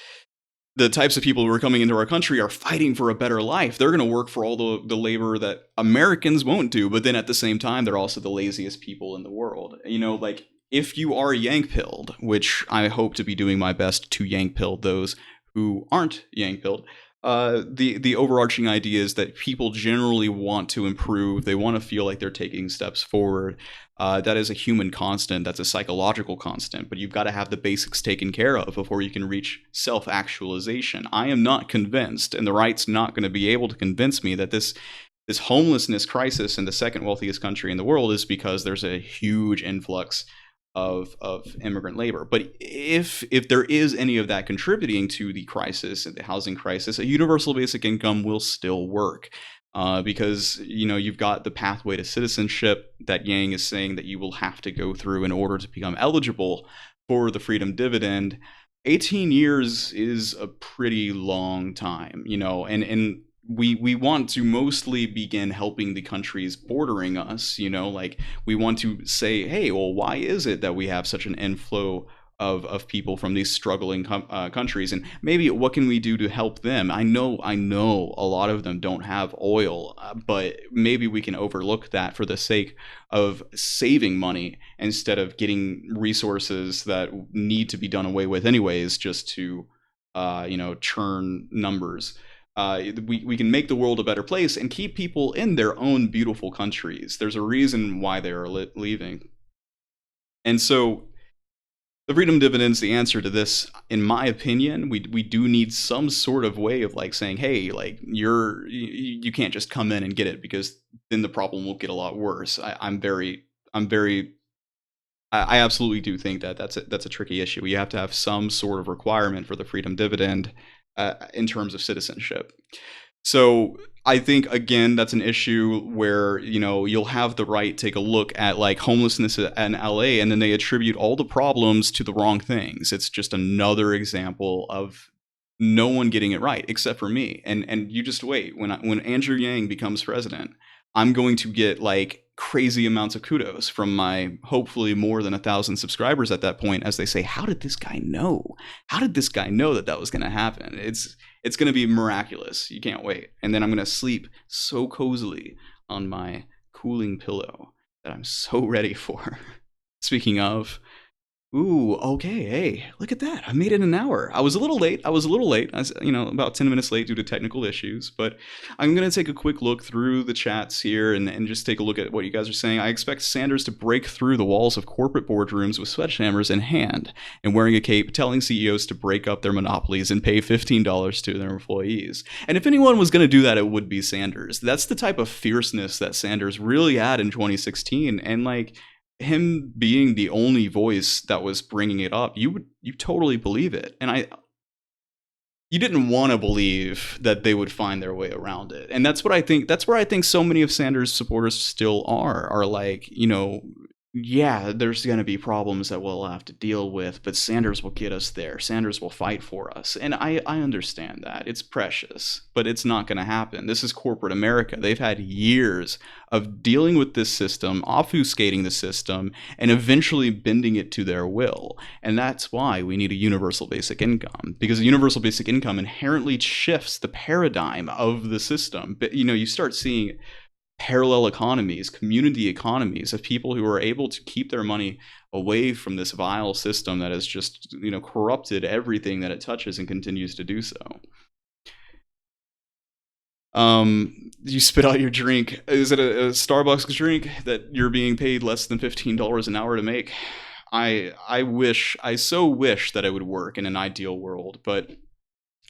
the types of people who are coming into our country are fighting for a better life. They're going to work for all the labor that Americans won't do, but then at the same time, they're also the laziest people in the world. Like if you are yank-pilled, which I hope to be doing my best to yank-pill those who aren't yank-pilled, the overarching idea is that people generally want to improve. They want to feel like they're taking steps forward. That is a human constant. That's a psychological constant. But you've got to have the basics taken care of before you can reach self-actualization. I am not convinced, and the right's not going to be able to convince me that this homelessness crisis in the second wealthiest country in the world is because there's a huge influx of immigrant labor. But if there is any of that contributing to the crisis, the housing crisis, a universal basic income will still work. Because you've got the pathway to citizenship that Yang is saying that you will have to go through in order to become eligible for the freedom dividend. 18 years is a pretty long time, and we want to mostly begin helping the countries bordering us, like we want to say, hey, well, why is it that we have such an inflow of people from these struggling countries, and maybe what can we do to help them? I know a lot of them don't have oil, but maybe we can overlook that for the sake of saving money instead of getting resources that need to be done away with anyways, just to churn numbers. We can make the world a better place and keep people in their own beautiful countries. There's a reason why they are leaving. And so the freedom dividend's the answer to this, in my opinion. We do need some sort of way of like saying, hey, like you can't just come in and get it, because then the problem will get a lot worse. I absolutely do think that that's a tricky issue. You have to have some sort of requirement for the freedom dividend in terms of citizenship. So I think, again, that's an issue where, you'll have the right take a look at like homelessness in LA, and then they attribute all the problems to the wrong things. It's just another example of no one getting it right except for me. And you just wait. When Andrew Yang becomes president, I'm going to get like crazy amounts of kudos from my hopefully more than 1,000 subscribers at that point, as they say, how did this guy know? How did this guy know that was going to happen? It's going to be miraculous. You can't wait. And then I'm going to sleep so cozily on my cooling pillow that I'm so ready for. Speaking of, ooh, okay, hey, look at that. I made it an hour. I was a little late. I was about 10 minutes late due to technical issues, but I'm going to take a quick look through the chats here and just take a look at what you guys are saying. I expect Sanders to break through the walls of corporate boardrooms with sledgehammers in hand and wearing a cape, telling CEOs to break up their monopolies and pay $15 to their employees. And if anyone was going to do that, it would be Sanders. That's the type of fierceness that Sanders really had in 2016, and like, him being the only voice that was bringing it up, you totally believe it. And you didn't want to believe that they would find their way around it. And that's what I think. That's where I think so many of Sanders' supporters still are like, yeah, there's going to be problems that we'll have to deal with, but Sanders will get us there. Sanders will fight for us. And I understand that. It's precious, but it's not going to happen. This is corporate America. They've had years of dealing with this system, obfuscating the system, and eventually bending it to their will. And that's why we need a universal basic income, because a universal basic income inherently shifts the paradigm of the system. But, you start seeing parallel economies, community economies of people who are able to keep their money away from this vile system that has just, corrupted everything that it touches and continues to do so. You spit out your drink. Is it a Starbucks drink that you're being paid less than $15 an hour to make? I so wish that it would work in an ideal world, but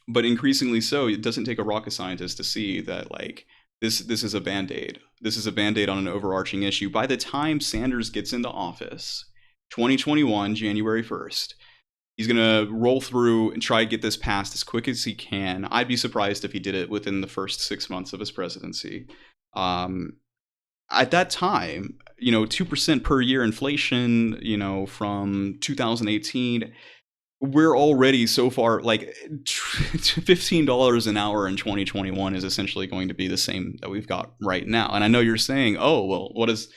increasingly so. It doesn't take a rocket scientist to see that, like, This is a Band-Aid. This is a Band-Aid on an overarching issue. By the time Sanders gets into office, 2021, January 1st, he's going to roll through and try to get this passed as quick as he can. I'd be surprised if he did it within the first 6 months of his presidency. At that time, 2% per year inflation, from 2018. We're already so far, like, $15 an hour in 2021 is essentially going to be the same that we've got right now. And I know you're saying, oh, well, what does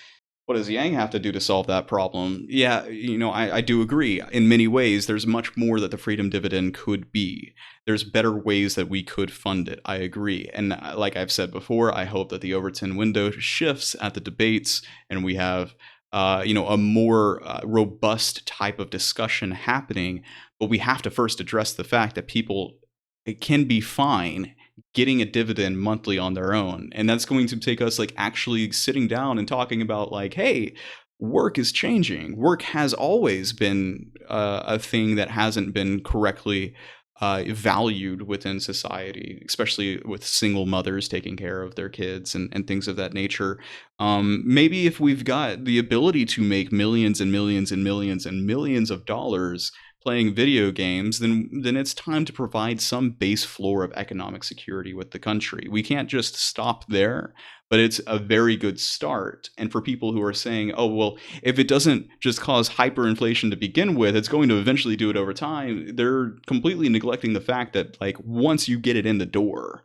Yang have to do to solve that problem? Yeah, I do agree. In many ways, there's much more that the freedom dividend could be. There's better ways that we could fund it. I agree. And like I've said before, I hope that the Overton window shifts at the debates and we have a more robust type of discussion happening. But we have to first address the fact that it can be fine getting a dividend monthly on their own. And that's going to take us like actually sitting down and talking about like, hey, work is changing. Work has always been a thing that hasn't been correctly valued within society, especially with single mothers taking care of their kids and things of that nature. Maybe if we've got the ability to make millions and millions and millions and millions of dollars playing video games, then it's time to provide some base floor of economic security with the country. We can't just stop there, but it's a very good start. And for people who are saying, oh, well, if it doesn't just cause hyperinflation to begin with, it's going to eventually do it over time, they're completely neglecting the fact that, like, once you get it in the door,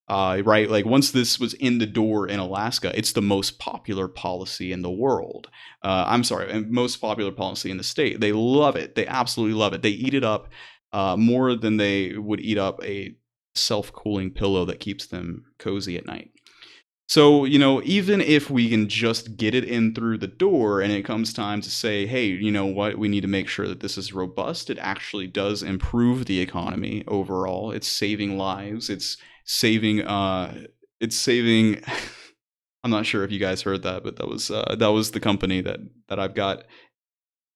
right? Like, once this was in the door in Alaska, it's the most popular policy in the world. I'm sorry, most popular policy in the state. They love it. They absolutely love it. They eat it up more than they would eat up a self-cooling pillow that keeps them cozy at night. So, even if we can just get it in through the door and it comes time to say, hey, you know what, we need to make sure that this is robust, it actually does improve the economy overall. It's saving lives. It's saving I'm not sure if you guys heard that, but that was the company that I've got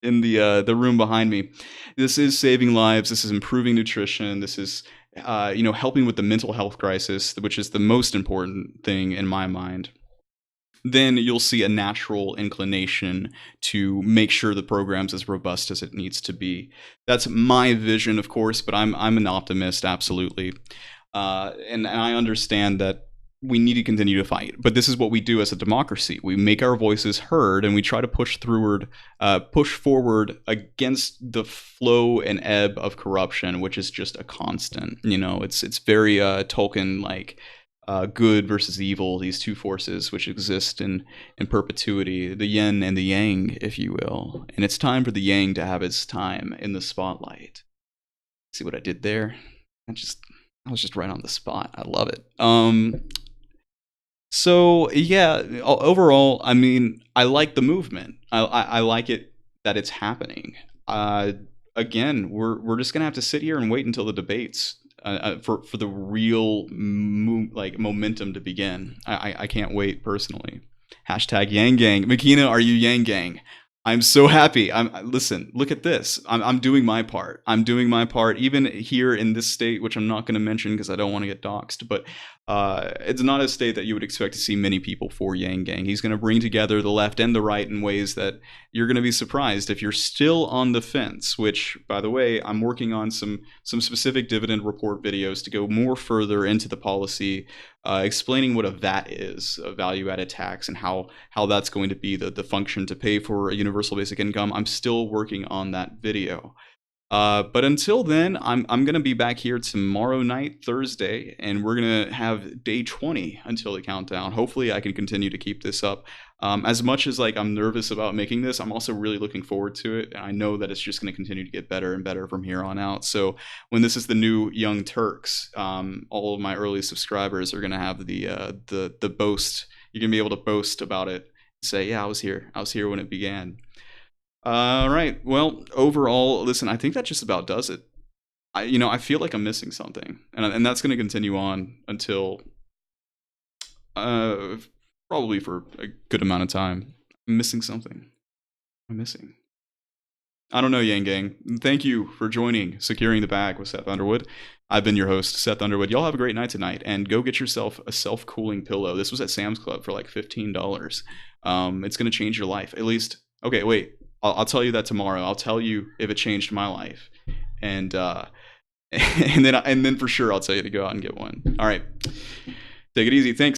in the room behind me. This is saving lives. This is improving nutrition. This is helping with the mental health crisis, which is the most important thing in my mind. Then you'll see a natural inclination to make sure the program's as robust as it needs to be. That's my vision, of course, but I'm an optimist, absolutely. And I understand that we need to continue to fight, but this is what we do as a democracy. We make our voices heard, and we try to push forward against the flow and ebb of corruption, which is just a constant. It's very Tolkien like. Good versus evil, these two forces which exist in perpetuity, the yin and the yang, if you will. And it's time for the yang to have its time in the spotlight. See what I did there? I was just right on the spot. I love it. So yeah, overall, I mean, I like the movement. I like it that it's happening. Again, we're just gonna have to sit here and wait until the debates for the real momentum to begin. I can't wait personally. Hashtag Yang Gang. Makina, are you Yang Gang? I'm so happy. Listen, look at this. I'm doing my part. I'm doing my part, even here in this state, which I'm not going to mention because I don't want to get doxxed. But it's not a state that you would expect to see many people for Yang Gang. He's going to bring together the left and the right in ways that you're going to be surprised if you're still on the fence. Which, by the way, I'm working on some specific dividend report videos to go more further into the policy, explaining what a VAT is, a value-added tax, and how that's going to be the function to pay for a universal basic income. I'm still working on that video. But until then, I'm going to be back here tomorrow night, Thursday, and we're going to have day 20 until the countdown. Hopefully I can continue to keep this up. As much as I'm nervous about making this, I'm also really looking forward to it. And I know that it's just going to continue to get better and better from here on out. So when this is the new Young Turks, all of my early subscribers are going to have the boast. You're going to be able to boast about it. Say, yeah, I was here when it began. All right. Well, overall, listen, I think that just about does it. I feel like I'm missing something, and that's going to continue on until probably for a good amount of time. I'm missing something. I don't know, Yang Gang. Thank you for joining Securing the Bag with Seth Underwood. I've been your host, Seth Underwood. Y'all have a great night tonight, and go get yourself a self-cooling pillow. This was at Sam's Club for like $15. It's going to change your life. At least, okay, wait. I'll tell you that tomorrow. I'll tell you if it changed my life, and then for sure I'll tell you to go out and get one. All right, take it easy. Thanks.